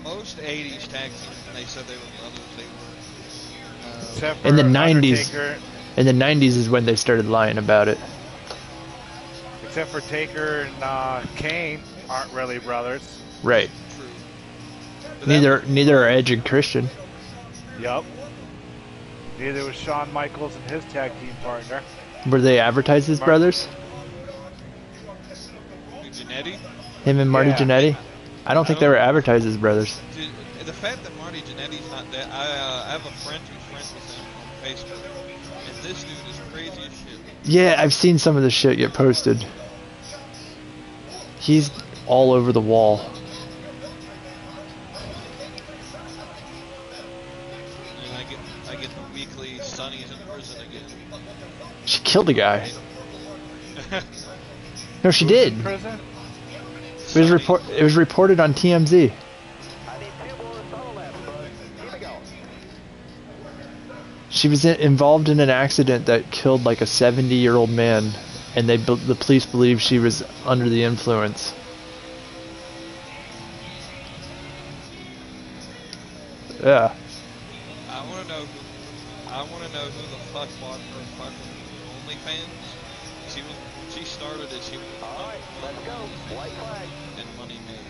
most 80s tag teams, when they said they were brothers, they were. Except for In the 90s. Undertaker, In the 90s is when they started lying about it. except for Taker and Kane aren't really brothers. Right. True. But Neither are Edge and Christian. Yup. Neither was Shawn Michaels and his tag team partner. Were they advertised as brothers? Jannetty? Him and Marty Yeah. Jannetty? I don't think they were advertised as brothers. Dude, the fact that Marty Jannetty's not dead, I have a friend who's friends with him on Facebook, and this dude is crazy as shit. Yeah, I've seen some of the shit get posted. He's all over the wall. And I get the weekly Sonny's in prison again. She killed a guy. No, she did. Prison? It was reported on TMZ. I need 2 more tunnel laps, bud. Keep it going. She was involved in an accident that killed like a 70-year-old man, and the police believe she was under the influence. Yeah. I want to know who the fuck bought her fucking OnlyFans. She started it. She was Alright, let's go. White flag. and money made.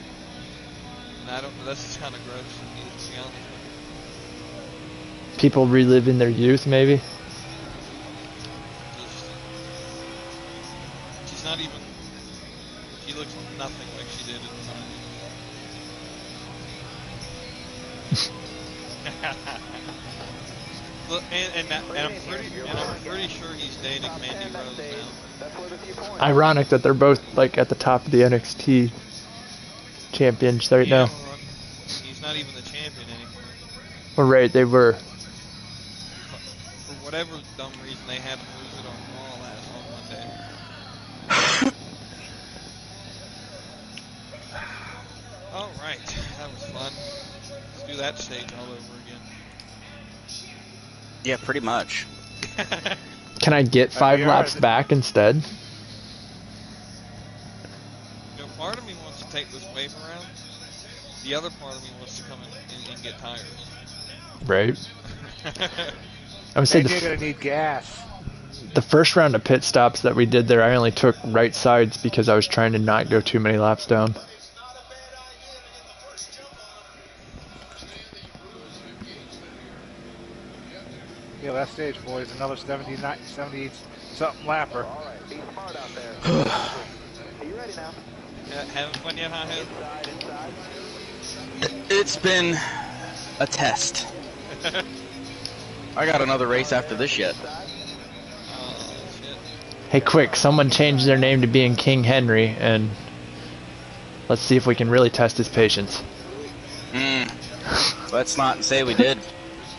And I don't know. That's just kind of gross to me, to be honest with People reliving their youth, maybe. you. She's not even. She looks nothing like she did in the 90s. Look, and I'm pretty sure he's dating Mandy Rose now. That's worth a few points. Ironic that they're both like at the top of the NXT champions right now. Well, he's not even the champion anymore. Well, right, they were. For whatever dumb reason, they had to lose it on Raw on Monday. Alright, that was fun. Let's do that stage all over again. Yeah, pretty much. Can I get 5 laps back instead? You know, part of me wants to take this wave around. The other part of me wants to come in and get tires. Right. I would say And you're gonna need gas. the first round of pit stops that we did there, I only took right sides because I was trying to not go too many laps down. Yeah, last stage, boys. Another 70 something lapper. Alright, be smart out there. Are you ready now? Having fun yet, huh, Head? Inside. It's been a test. I got another race after this yet. Oh, shit. Hey, quick, someone changed their name to being King Henry, and let's see if we can really test his patience. Let's not say we did.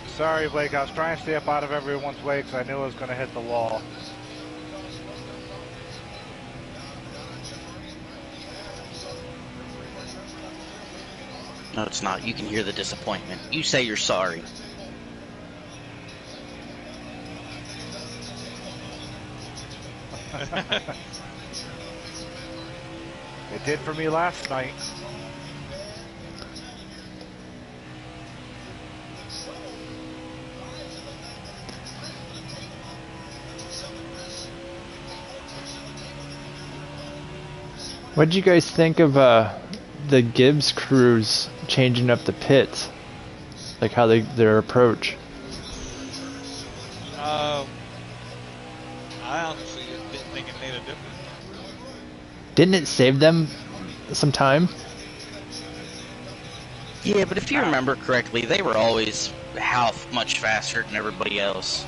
Sorry, Blake. I was trying to stay up out of everyone's way because I knew I was going to hit the wall. No, it's not. You can hear the disappointment. You say you're sorry. It did for me last night. What did you guys think of the Gibbs crews changing up the pits? Like how their approach? I honestly didn't think it made a difference. Didn't it save them some time? Yeah, but if you remember correctly, they were always how much faster than everybody else.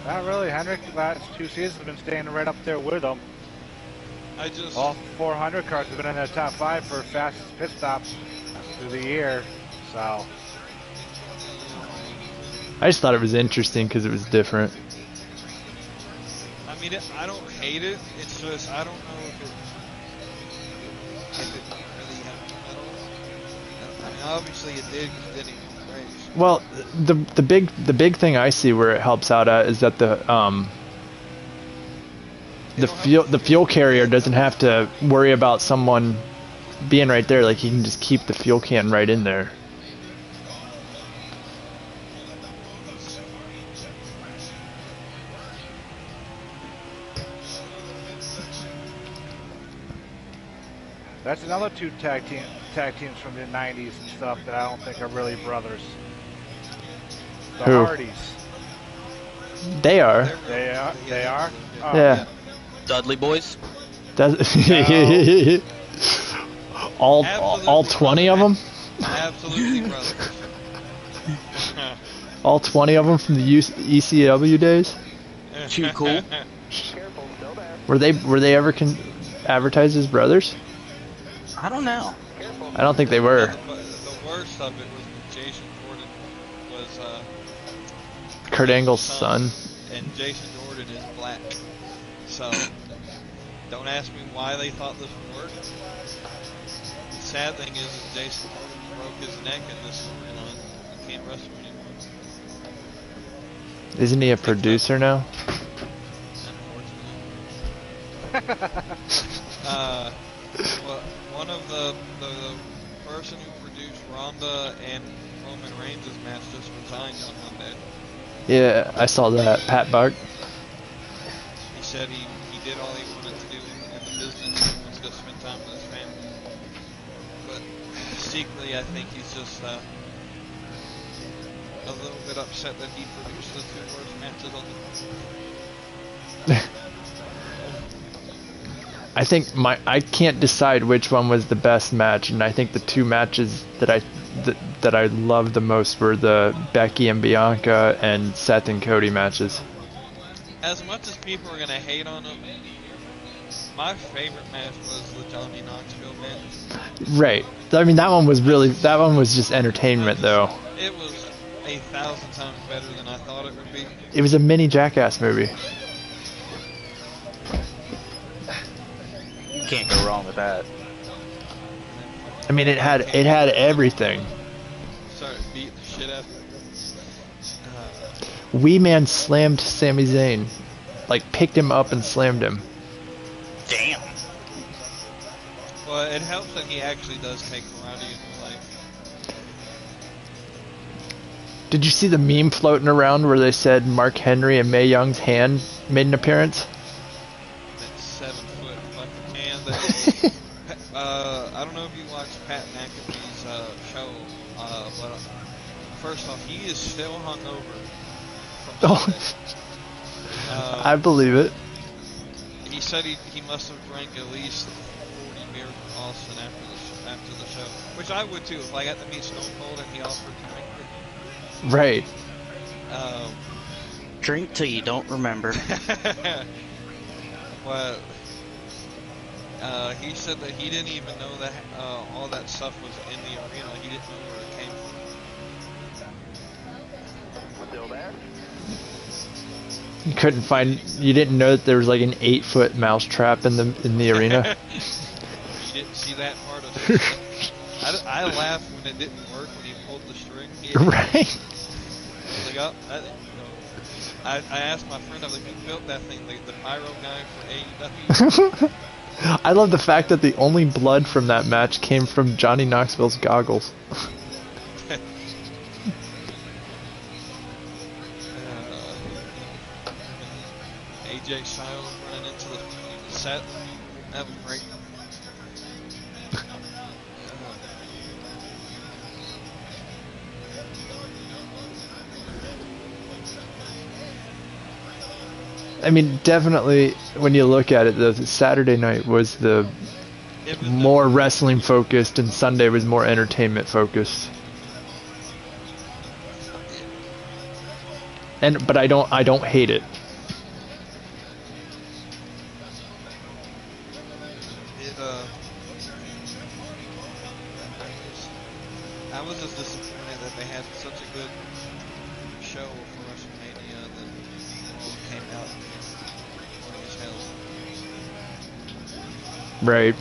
Not really. Hendrick, the last 2 seasons, have been staying right up there with them. I just All 400 cars have been in the top 5 for fastest pit stops through the year. So, I just thought it was interesting because it was different. I mean, I don't hate it. It's just I don't know if it really helped at all. I mean, obviously it did because it didn't even race. Well, the big thing I see where it helps out at is that the fuel carrier doesn't have to worry about someone being right there. Like, he can just keep the fuel can right in there. that's another 2 tag teams from the 90s and stuff that I don't think are really brothers. The Who? Hardys. They are. They are? They are? Oh, Yeah. Dudley boys? Does all 20 of them? Absolutely, brothers. All 20 of them from the ECW days? Too cool. Careful, still there. Were they ever advertised as brothers? I don't know. Careful. I don't think they were. The worst of it was when Jason Jordan was Kurt Angle's son. and Jason Jordan is black. So don't ask me why they thought this would work. The sad thing is that Jason Jordan broke his neck in this storyline. He can't wrestle anymore. Isn't he a producer now? Unfortunately. Well, one of the person who produced Ronda and Roman Reigns' match just resigned on Monday. Yeah, I saw that. Pat Buck. He said he did all he wanted to do in the business and wants to spend time with his family. But secretly, I think he's just a little bit upset that he produced the 2 worst matches on the I think I can't decide which one was the best match, and I think the 2 matches that I loved the most were the Becky and Bianca and Seth and Cody matches. As much as people are gonna hate on him, my favorite match was the Johnny Knoxville match. Right. I mean, that one was just entertainment, though. It was 1,000 times better than I thought it would be. It was a mini Jackass movie. You can't go wrong with that. I mean, it had everything. Started beating the shit out of him. Wee Man slammed Sami Zayn, like picked him up and slammed him. Damn. Well, it helps that he actually does take karate in his life. Did you see the meme floating around where they said Mark Henry and Mae Young's hand made an appearance? That 7-foot fucking hand. That I don't know if you watched Pat McAfee's show, but first off, he is still hungover. Oh, I believe it. He said he must have drank at least 40 beers from Austin after the show, which I would too if I got to meet Stone Cold and he offered to drink with me. Right. Drink till you don't remember. Well, he said that he didn't even know that all that stuff was in the arena. He didn't know where it came from. Still there? You didn't know that there was like an 8-foot mouse trap in the arena? You didn't see that part of it. I laughed when it didn't work when he pulled the string. Right. Like, I asked my friend, I was like, who built that thing? The pyro guy for AEW? I love the fact that the only blood from that match came from Johnny Knoxville's goggles. AJ Styles running into the set. That was great. I mean, definitely when you look at it, the Saturday night was the It was more wrestling focused, and Sunday was more entertainment focused. But I don't hate it. I was just disappointed that they had such a good show for WrestleMania that all came out boring as hell. Right.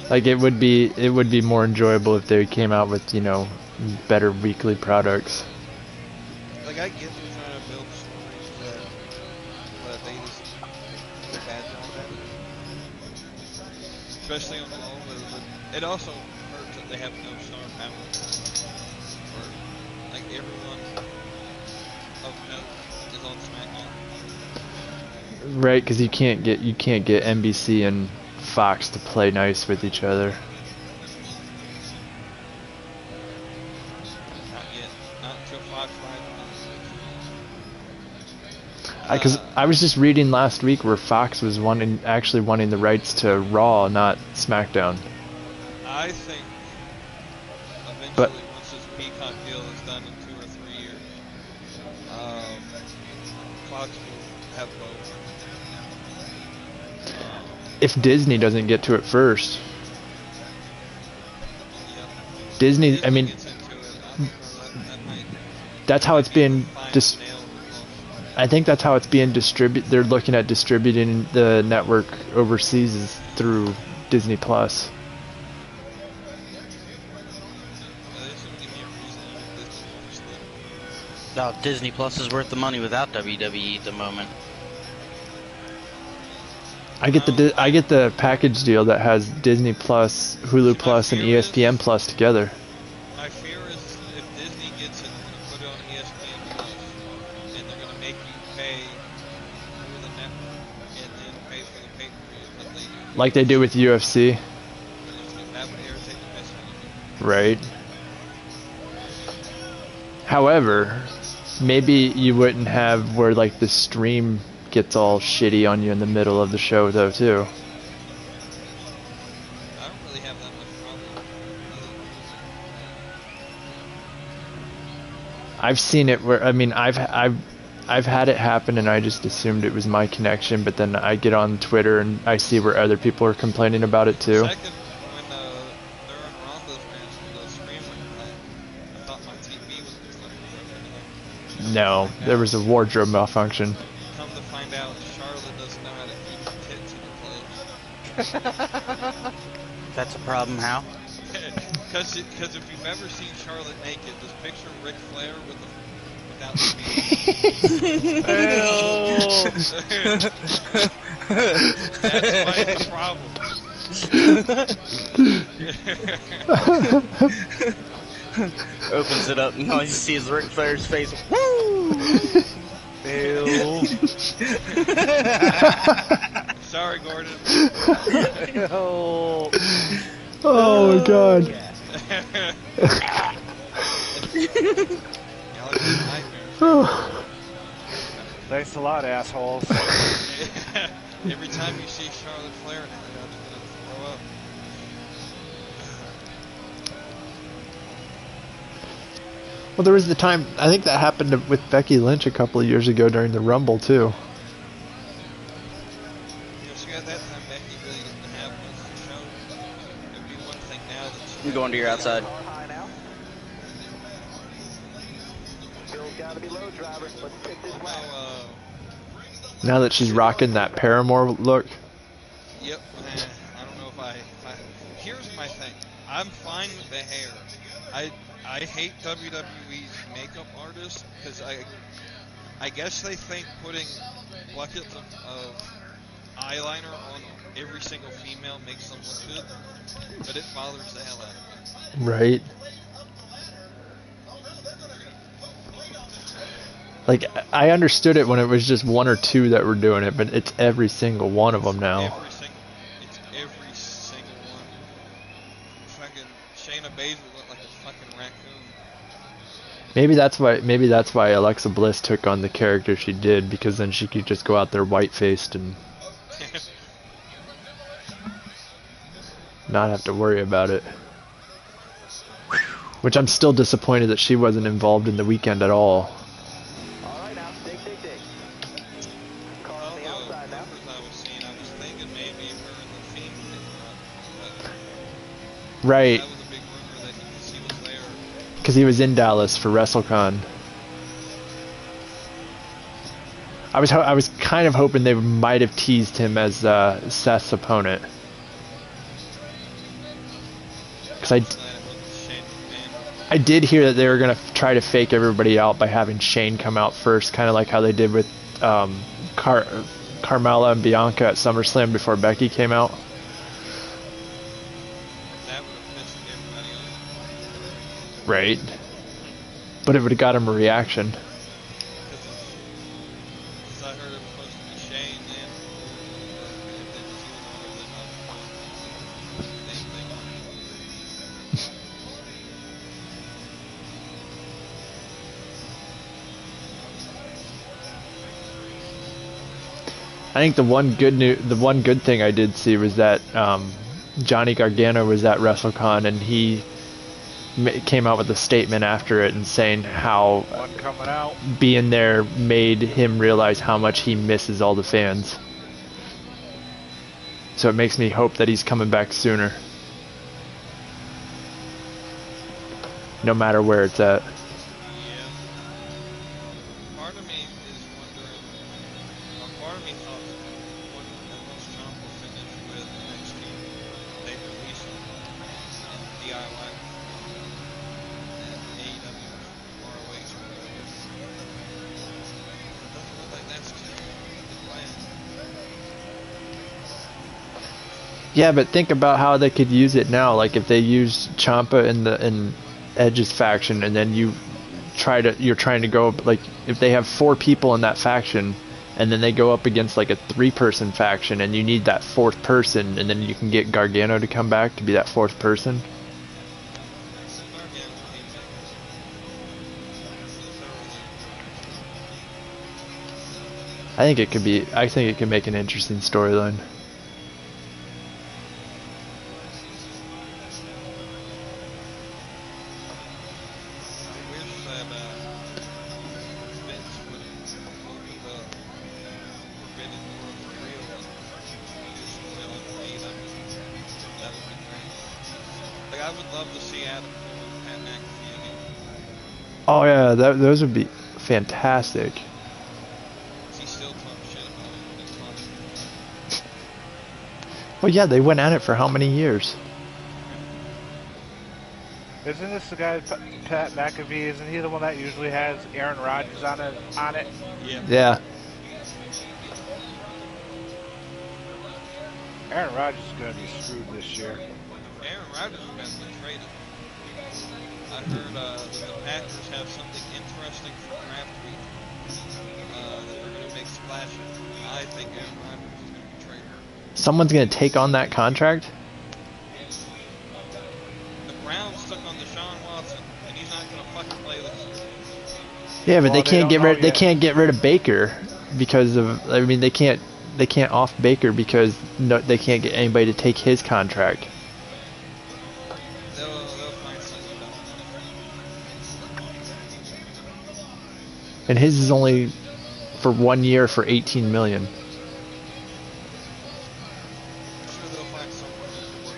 Like it would be more enjoyable if they came out with, you know, better weekly products. Like I get they're trying to build stories but they just do a bad job at it. Especially on the low, but it also hurts that they have no star power. Or like everyone of note is on SmackDown. Right, because you can't get NBC and Fox to play nice with each other. Not yet. Not until Fox buys Because I was just reading last week where Fox was actually wanting the rights to Raw, not SmackDown. I think eventually, But- once this Peacock deal is done in 2 or 3 years, Fox will have both. If Disney doesn't get to it first. Yeah. Disney, I mean, Gets into it, that might that's how it's being find just. the nail in the coffin. I think that's how it's being distributed. They're looking at distributing the network overseas is through Disney Plus. They should give me a reason to make this Plus thing. No, Disney Plus is worth the money without WWE at the moment. I get the package deal that has Disney Plus, Hulu Plus, and ESPN Plus together. My fear is if Disney gets it, they're going to put it on ESPN Plus, and they're going to make you pay for the network and then pay for the pay-per-view that they do. Like they do with UFC, That would irritate the piss out of me. right? However, maybe you wouldn't have where like the stream gets all shitty on you in the middle of the show though too. I don't really have that much problem. I've seen it where, I mean, I've had it happen and I just assumed it was my connection, but then I get on Twitter and I see where other people are complaining about it too. Second, when during Ronda's match, the screen went black. I thought my TV was fucking broken. No, there was a wardrobe malfunction. Come to find out, Charlotte doesn't know how to keep her tits in place. That's a problem, how? Because if you've ever seen Charlotte naked, just picture Ric Flair without the That's why it's a problem. Opens it up and all you see is Ric Flair's face. Woo! Ew. Sorry, Gordon. Ew. Oh my god. Gallagher's nightmare. Thanks a lot, assholes. Every time you see Charlotte Flair, I'm just gonna throw up. Well, there was the time, I think that happened with Becky Lynch a couple of years ago during the Rumble too. You know, see, at that time, Becky really didn't have much to show. It'd be one thing now that she I'm going to your outside. Car high now. Bill's got to be low, driver. Let's take this lap. Now that she's rocking that Paramore look. Yep. I don't know if I. Here's my thing. I'm fine with the hair. I hate WWE's makeup artists because I guess they think putting buckets of eyeliner on every single female makes them look good, but it bothers the hell out of me. Right. Like, I understood it when it was just one or two that were doing it, but it's every single one of them now. It's every single one. Fucking Shayna Baszler looked like a fucking raccoon. Maybe that's why Alexa Bliss took on the character she did, because then she could just go out there white-faced and not have to worry about it. Which I'm still disappointed that she wasn't involved in the weekend at all. All right, now, dig. Car on the outside now. I was seeing, I was thinking maybe her and the Fiend didn't run, Right, but that was a big rumor that he was there. because he was in Dallas for WrestleCon. I was kind of hoping they might have teased him as Seth's opponent. Because I did hear that they were going to try to fake everybody out by having Shane come out first, kind of like how they did with Carmella and Bianca at SummerSlam before Becky came out. That would have pissed everybody off. Right. But it would have got him a reaction. Because I heard it was supposed to be Shane then. And then she was on the same thing. I think the one good thing I did see was that Johnny Gargano was at WrestleCon, and he came out with a statement after it and saying how One coming out. being there made him realize how much he misses all the fans. So it makes me hope that he's coming back sooner, no matter where it's at. Yeah. Part of me is wondering, or part of me thought that once Ciampa finished with NXT, they release him in DIY and AEW ROH or whatever. It doesn't look like that's the plan. Yeah, but think about how they could use it now. Like if they use Ciampa in Edge's faction, and then you're trying to go, like if they have 4 people in that faction, and then they go up against like a 3-person faction, and you need that 4th person, and then you can get Gargano to come back to be that 4th person. I think it could make an interesting storyline. I would love to see Adam Cole and Pat McAfee again. Oh yeah, those would be fantastic. He still talks shit about him when he's talking. Well, yeah, they went at it for how many years? Isn't this the guy, Pat McAfee? Isn't he the one that usually has Aaron Rodgers on it? Yeah. Yeah. Aaron Rodgers is going to be screwed this year. Aaron Rodgers has been traded. I heard that the Packers have something interesting for draft week that they're going to make splashes. I think Aaron Rodgers is going to be traded. Someone's gonna take on that contract? The Browns took on Deshaun Watson, and he's not going to fucking play this year. Yeah, but Well, they can't get rid of Baker because of, I mean, they can't off Baker because they can't get anybody to take his contract. They'll find something else. And his is only for 1 year for $18 million. I'm sure they'll find someone who can work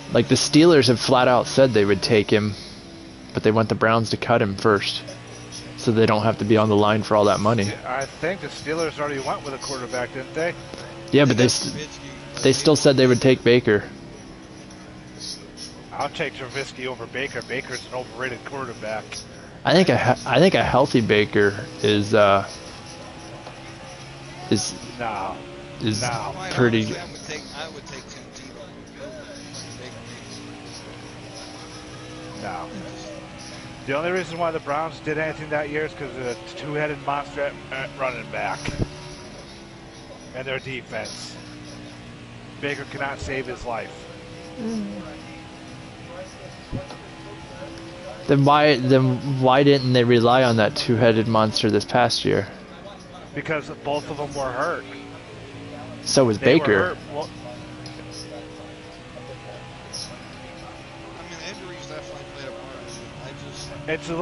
with. Like the Steelers have flat out said they would take him, but they want the Browns to cut him first, so they don't have to be on the line for all that money. I think the Steelers already went with a quarterback, didn't they? Yeah, but they still said they would take Baker. I'll take Trubisky over Baker. Baker's an overrated quarterback. I think a healthy Baker is No. pretty. Honestly, I would take Tim Tebow over Baker Mayfield. No. The only reason why the Browns did anything that year is because of the two-headed monster at running back and their defense. Baker cannot save his life. Then why didn't they rely on that two-headed monster this past year? Because both of them were hurt. So was They were Baker. hurt. Well, I mean, injuries definitely played a part. I just, it's a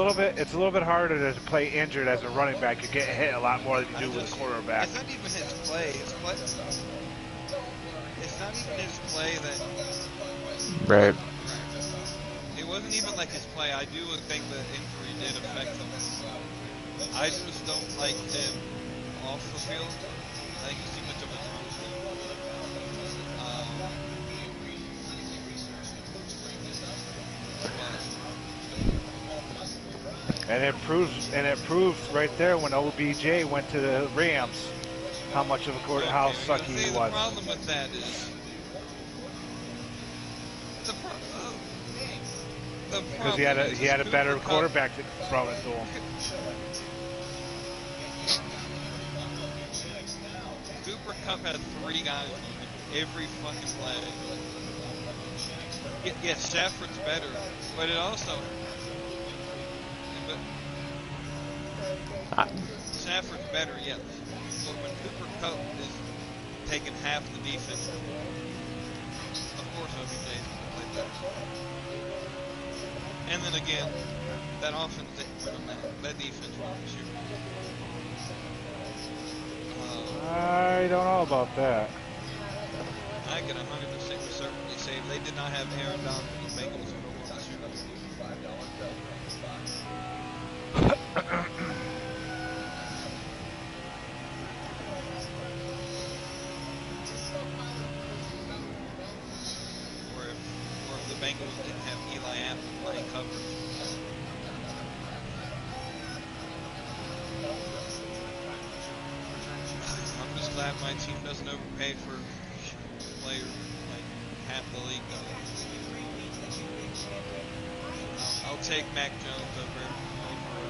little bit harder to play injured as a running back. You get hit a lot more than you do with a quarterback. It's not even his play. It's not even his play that. Right. It wasn't even like his play. I do think that injury did affect him. I just don't like him off the field. I think he's too much of a drone. And it proves right there when OBJ went to the Rams how much of a how sucky he was. The problem with that is because he had a better quarterback to throw it to him. Cooper Kupp had 3 guys every fucking play. Yeah, Stafford's better, but it also. Stafford's better, yes. But when Cooper Kupp is taking half the defense, of course OBJ is going to play better. And then again, that offense that defense won't shoot. I don't know about that. I can 100% with certainty say if they did not have Aaron Donald, the Bengals would have won the Super Bowl. Or if the Bengals didn't have Eli Apple playing coverage. I'm just glad my team doesn't overpay for players like half the league does. I'll take Mac Jones over anyone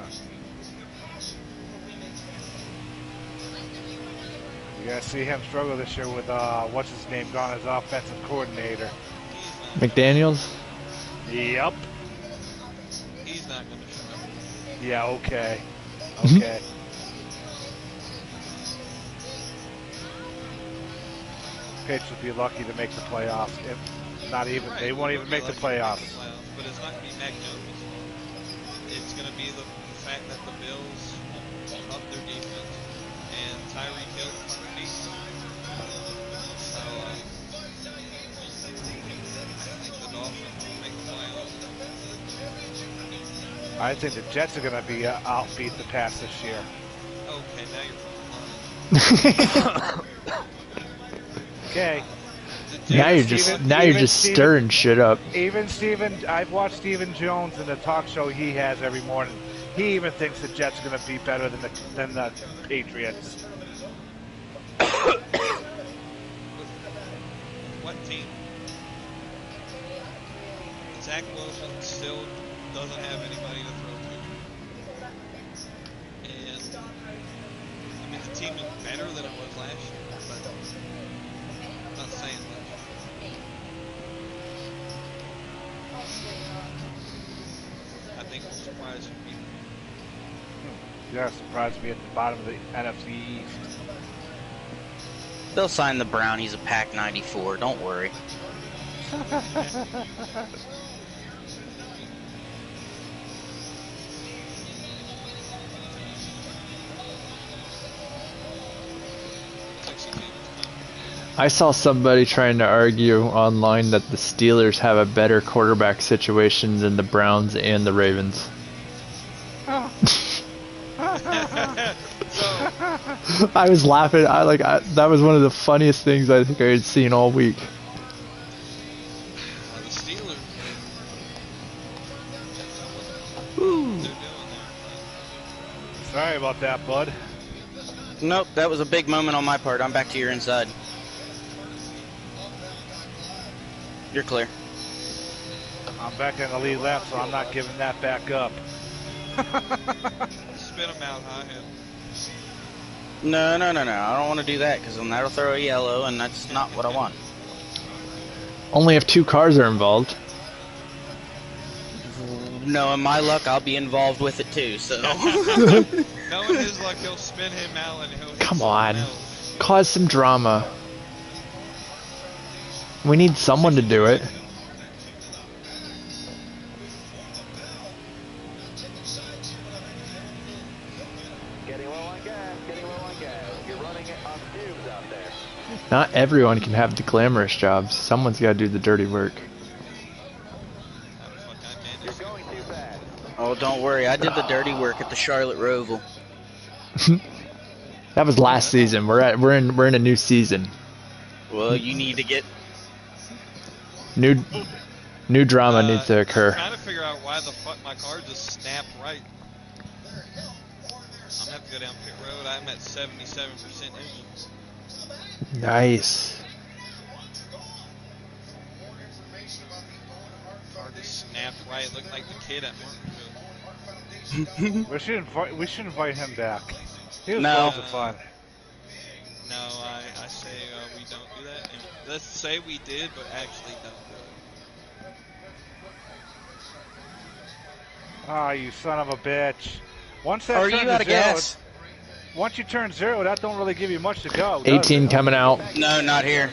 else. You gotta see him struggle this year with what's his name gone as offensive coordinator. McDaniels? Yep. He's not going to show up. Yeah, okay. Okay. Patriots would be lucky to make the playoffs. If not even, Right, they won't even make the playoffs. But it's not going to be Mac Jones' fault. It's going to be the fact that the Bills up their defense and Tyreek Hill underneath. So I think the Dolphins will make the playoffs. I think the Jets are going to be outbeat the Pats this year. Okay, now you're from Okay. Now you're just stirring shit up. Even Steven, I've watched Stephen Jones in the talk show he has every morning. He even thinks the Jets are going to be better than the Patriots. What team? Zach Wilson still doesn't have anybody to throw to. And I mean, the team is better than it was last year, but I'm not saying much. I think we'll surprise some people. You're going to surprise me at the bottom of the NFC East. They'll sign the Brownies a Pack 94. Don't worry. I saw somebody trying to argue online that the Steelers have a better quarterback situation than the Browns and the Ravens. I was laughing. That was one of the funniest things I think I had seen all week. The Steelers. Ooh. Sorry about that, bud. Nope, that was a big moment on my part. I'm back to your inside. You're clear. I'm back in the lead left, so I'm not giving that back up. Spin them out, huh? No. I don't want to do that because then that'll throw a yellow, and that's not what I want. Only if 2 cars are involved. Knowing my luck, I'll be involved with it too. So. Knowing his luck, he'll spin him out and he'll hit Come someone on. else. Cause some drama. We need someone to do it. Getting low on gas, getting low on gas. You're running it on fumes out there. Not everyone can have the glamorous jobs. Someone's got to do the dirty work. How the fuck I You're managed going too fast. Oh, don't worry. I did the dirty work at the Charlotte Roval. That was last season. We're in a new season. Well, you need to get. New drama needs to occur. I'm trying to figure out why the fuck my car just snapped right. I'm gonna have to go down pit road. I'm at 77% engine. Nice. Car just snapped right. It looked like the kid at Martinsville. We should invite him back. He was No. loads of fun. No, I say we don't do that. And let's say we did, but actually don't do it. Ah, you son of a bitch. Once that Are turns you out to of zero, gas? once you turn 0, that don't really give you much to go. does 18 it? coming out. No, not here.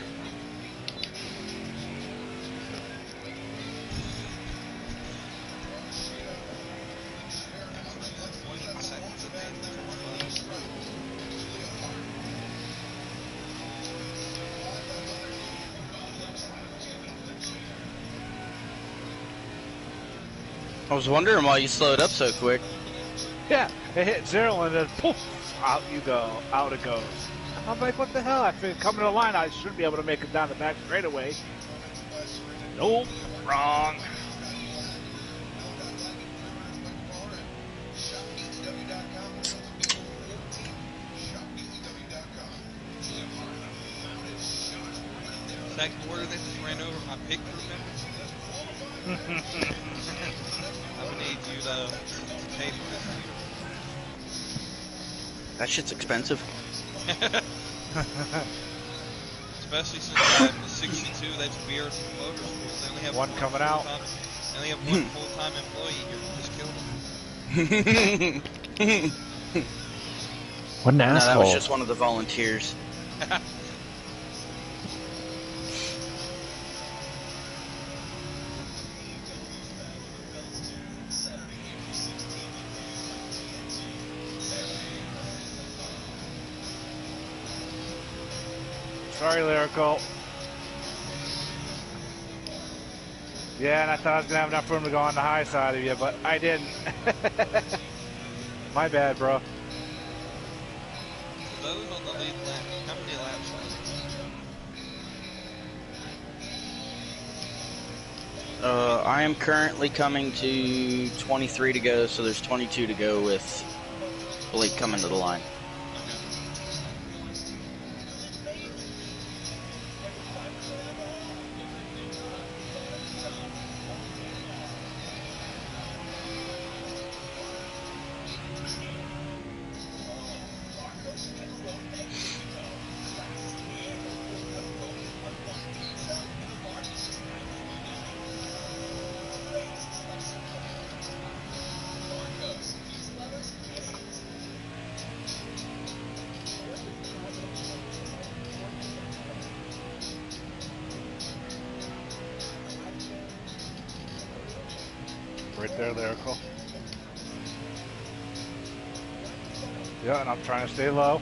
I was wondering why you slowed up so quick. Yeah, it hit 0 and then poof, out you go, out it goes. I'm like, what the hell? I figured coming to the line, I should be able to make it down the back straightaway. Nope, wrong. Second quarter, they just ran over my pick crew member. I would need you to pay for That shit's expensive. this. Especially since I have the 62, that's weird from motorsports. They only have One coming out. They only have one full-time employee here. Just killed him. What an No, that asshole. was just one of the volunteers. Sorry, Lyrical. Yeah, and I thought I was going to have enough room to go on the high side of you, but I didn't. My bad, bro. For those on the lead lap, how many laps are I am currently coming to 23 to go, so there's 22 to go with Blake coming to the line. Right there, Lyrical. Yeah, and I'm trying to stay low.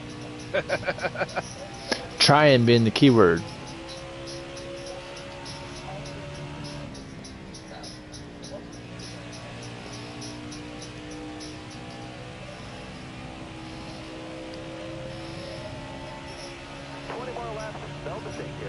Trying being the key word. More laps, they'll take you.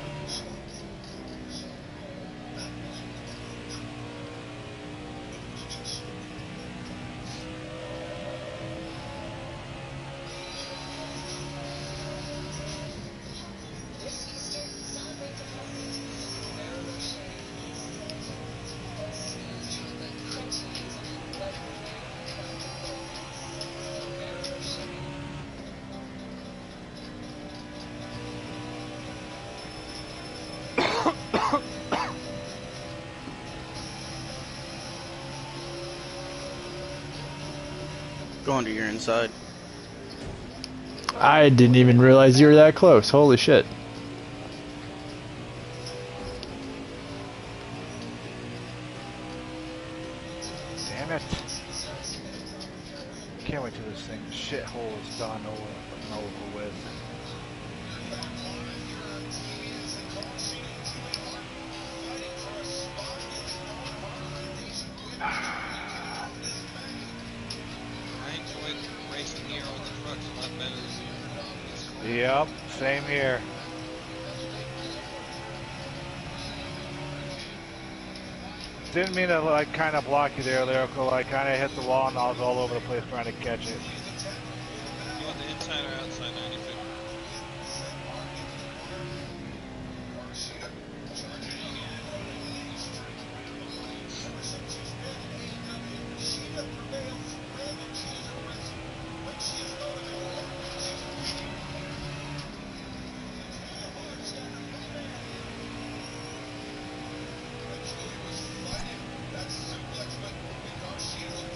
Going to your inside. I didn't even realize you were that close. Holy shit. Damn it. Can't wait till this thing shithole is done over with. I enjoyed racing here on the trucks a lot better than Yep, same here. Didn't mean to like kind of block you there, Lyrical. I kind of hit the wall and I was all over the place trying to catch it. you want the inside or outside 92.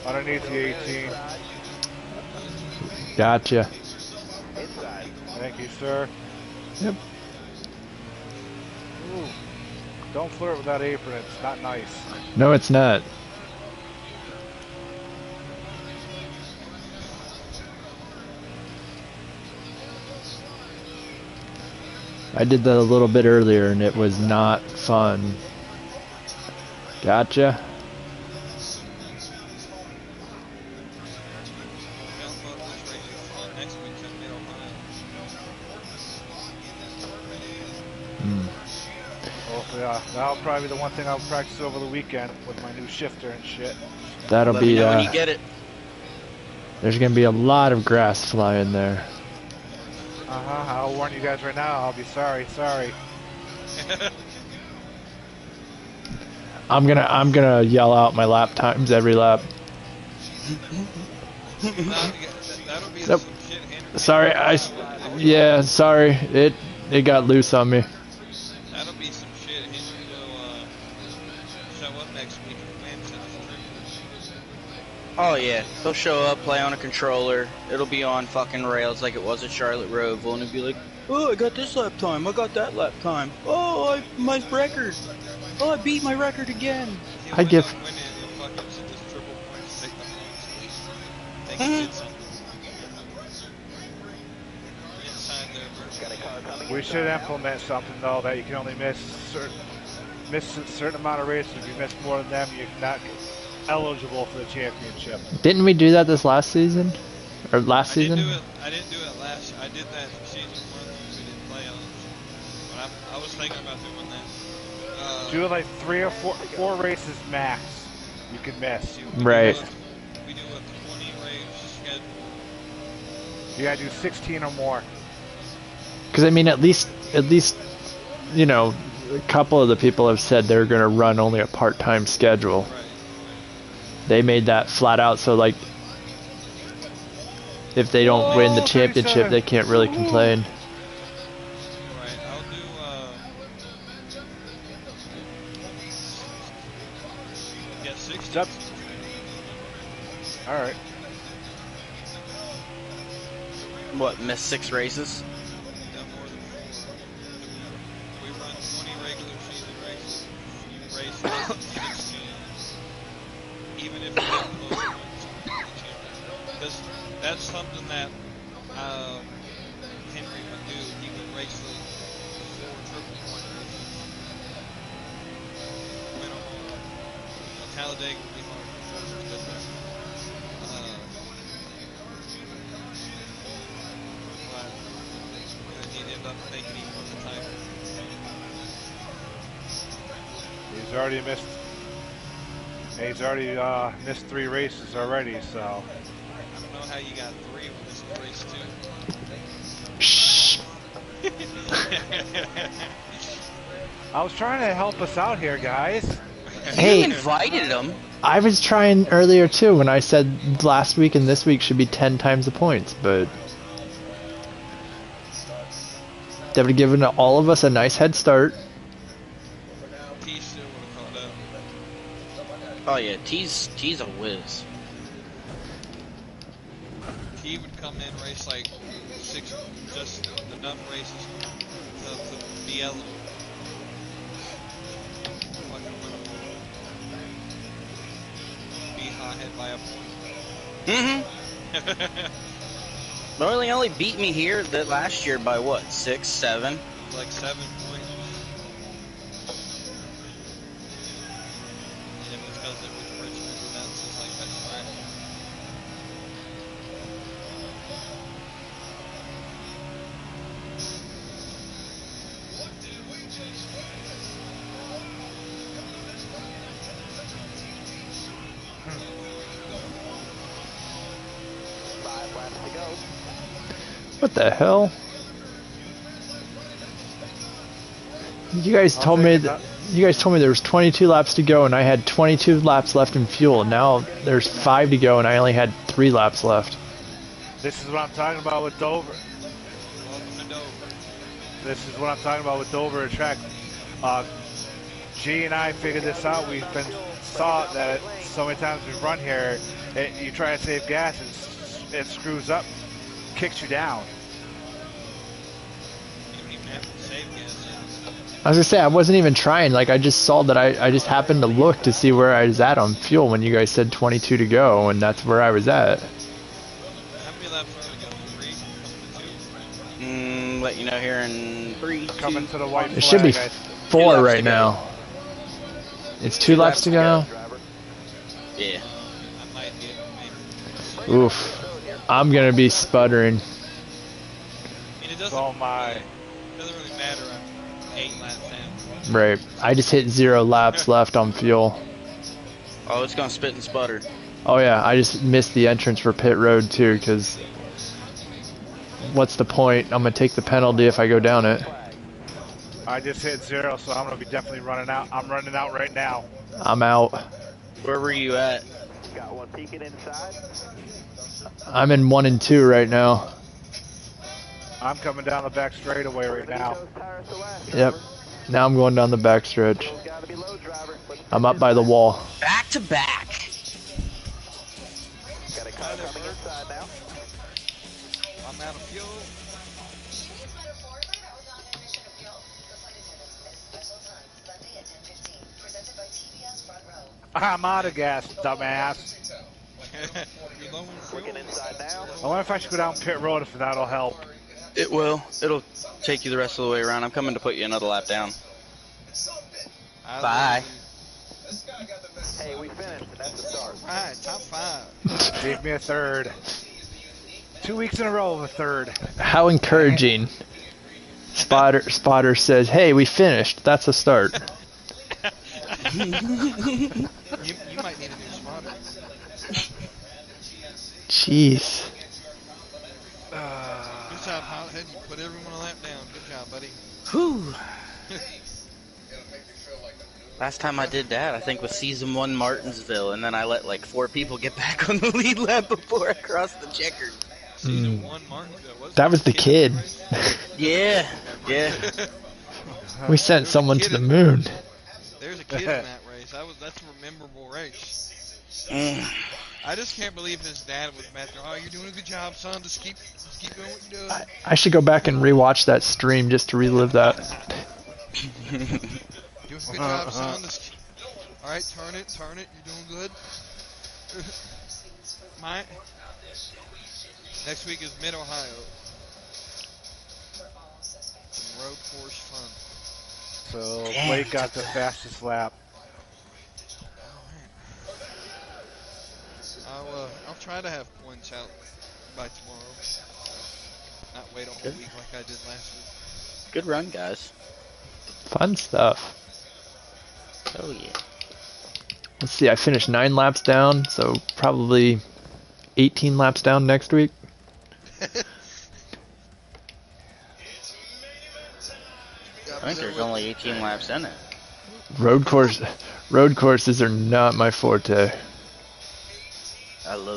Underneath the 18. Gotcha. Thank you, sir. Yep. Ooh. Don't flirt with that apron, it's not nice. No, it's not. I did that a little bit earlier and it was not fun. Gotcha. That'll probably be the one thing I'll practice over the weekend with my new shifter and shit. That'll Let be, me know when you get it. there's gonna be a lot of grass flying there. I'll warn you guys right now, I'll be sorry. I'm gonna yell out my lap times every lap. That'll be Yep. some shit, Henry. Sorry, yeah, sorry. It got loose on me. That'll be some shit. Henry will show up next week and win since it's Oh yeah, he'll show up, play on a controller. It'll be on fucking rails like it was at Charlotte Roval, and he'll be like, "Oh, I got this lap time. I got that lap time. Oh, my record. Oh, I beat my record again." I give. We should implement something though that you can only miss a certain amount of races. If you miss more than them, you're not eligible for the championship. Didn't we do that this last season? Or last season? I didn't do it last. I did that season 1 when we didn't play on. But I was thinking about doing that. Do like 3 or 4 races max. You can miss. Right. We do a 20 race schedule. You gotta do 16 or more. Because I mean, at least, you know, a couple of the people have said they're gonna run only a part-time schedule. Right. They made that flat out, so like, if they don't win the championship, they can't really complain. Right. I'll do 60. All right. What, miss 6 races? No more than 4. We run 20 regular season races. You race 16. Even if we have the most points on the championship. Because that's something that Henry would do. He would race the 4 triple point races. Win them all. Talladega would be hard. But, he'd end up making him win the title. He's already missed. He's already missed 3 races already. So. I don't know how you got 3 with this race 2. Shh. I was trying to help us out here, guys. Hey. You invited him. I was trying earlier too when I said last week and this week should be 10 times the points, but that would have given all of us a nice head start. T still would have caught up. Oh yeah, T's a whiz. he would come in, race like 6, just enough races to be eligible. Be hothead by a point. Mm-hmm. Norley only beat me here that last year by what, 6, 7? Like 7 points. And it was because it was Richmond and that's just like that's right. What the hell? You guys told me that. You guys told me there was 22 laps to go, and I had 22 laps left in fuel. Now there's 5 to go, and I only had 3 laps left. This is what I'm talking about with Dover. Welcome to Dover. This is what I'm talking about with Dover track. G and I figured this out. We've been taught that so many times we run here, you try to save gas and it screws up, kicks you down. You don't even have to save gas. I was gonna say I wasn't even trying. Like I just saw that I just happened to look to see where I was at on fuel when you guys said 22 to go, and that's where I was at. How many laps are we going? 3? 2? Let you know here in 3, 2. Coming to the white flag. It should be guys. 4 laps right to go. now. It's 2 laps to go now? Yeah. I might get maybe. Oof. I'm gonna be sputtering. I mean, it doesn't, Oh my. it doesn't really matter. I'm 8 laps down. Right. I just hit 0 laps left on fuel. Oh, it's gonna spit and sputter. Oh yeah, I just missed the entrance for pit road too, because what's the point? I'm gonna take the penalty if I go down it. I just hit 0, so I'm gonna be definitely running out. I'm running out right now. I'm out. Where were you at? Got one peeking inside. I'm in 1 and 2 right now. I'm coming down the back straightaway right now. Yep. Now I'm going down the back stretch. Gotta be low, driver. I'm up by the wall. Back to back. Got a car coming inside now. I'm out of fuel. I'm out of gas, dumbass. You're low on fuel. Looking inside now. I wonder if I should go down pit road if that'll help. It will. It'll take you the rest of the way around. I'm coming to put you another lap down. Bye. Hey, we finished. That's the start. Alright, top 5. Gave me a third. 2 weeks in a row of a third. How encouraging. Spotter says, "Hey, we finished. That's a start." You might need a new spotter. Jeez. Good job, Hothead. You put everyone a lap down. Good job, buddy. Whew. Last time I did that, I think was season 1 Martinsville, and then I let like 4 people get back on the lead lap before I crossed the checker. Season 1 Martinsville. Was That was the kid. Yeah, yeah. We sent someone to the moon. There's a kid in that race. That's a memorable race. I just can't believe his dad was back there. Oh, you're doing a good job, son. Just keep doing what you're doing. I should go back and rewatch that stream just to relive that. Doing a good job, son. Just all right, turn it. You're doing good. Next week is Mid Ohio. Some road course fun. So Blake got the fastest lap. I'll try to have points out by tomorrow. Not wait a whole week like I did last week. Good run, guys. Fun stuff. Oh yeah. Let's see, I finished 9 laps down, so probably 18 laps down next week. I think there's only 18 laps in it. Road courses are not my forte. I love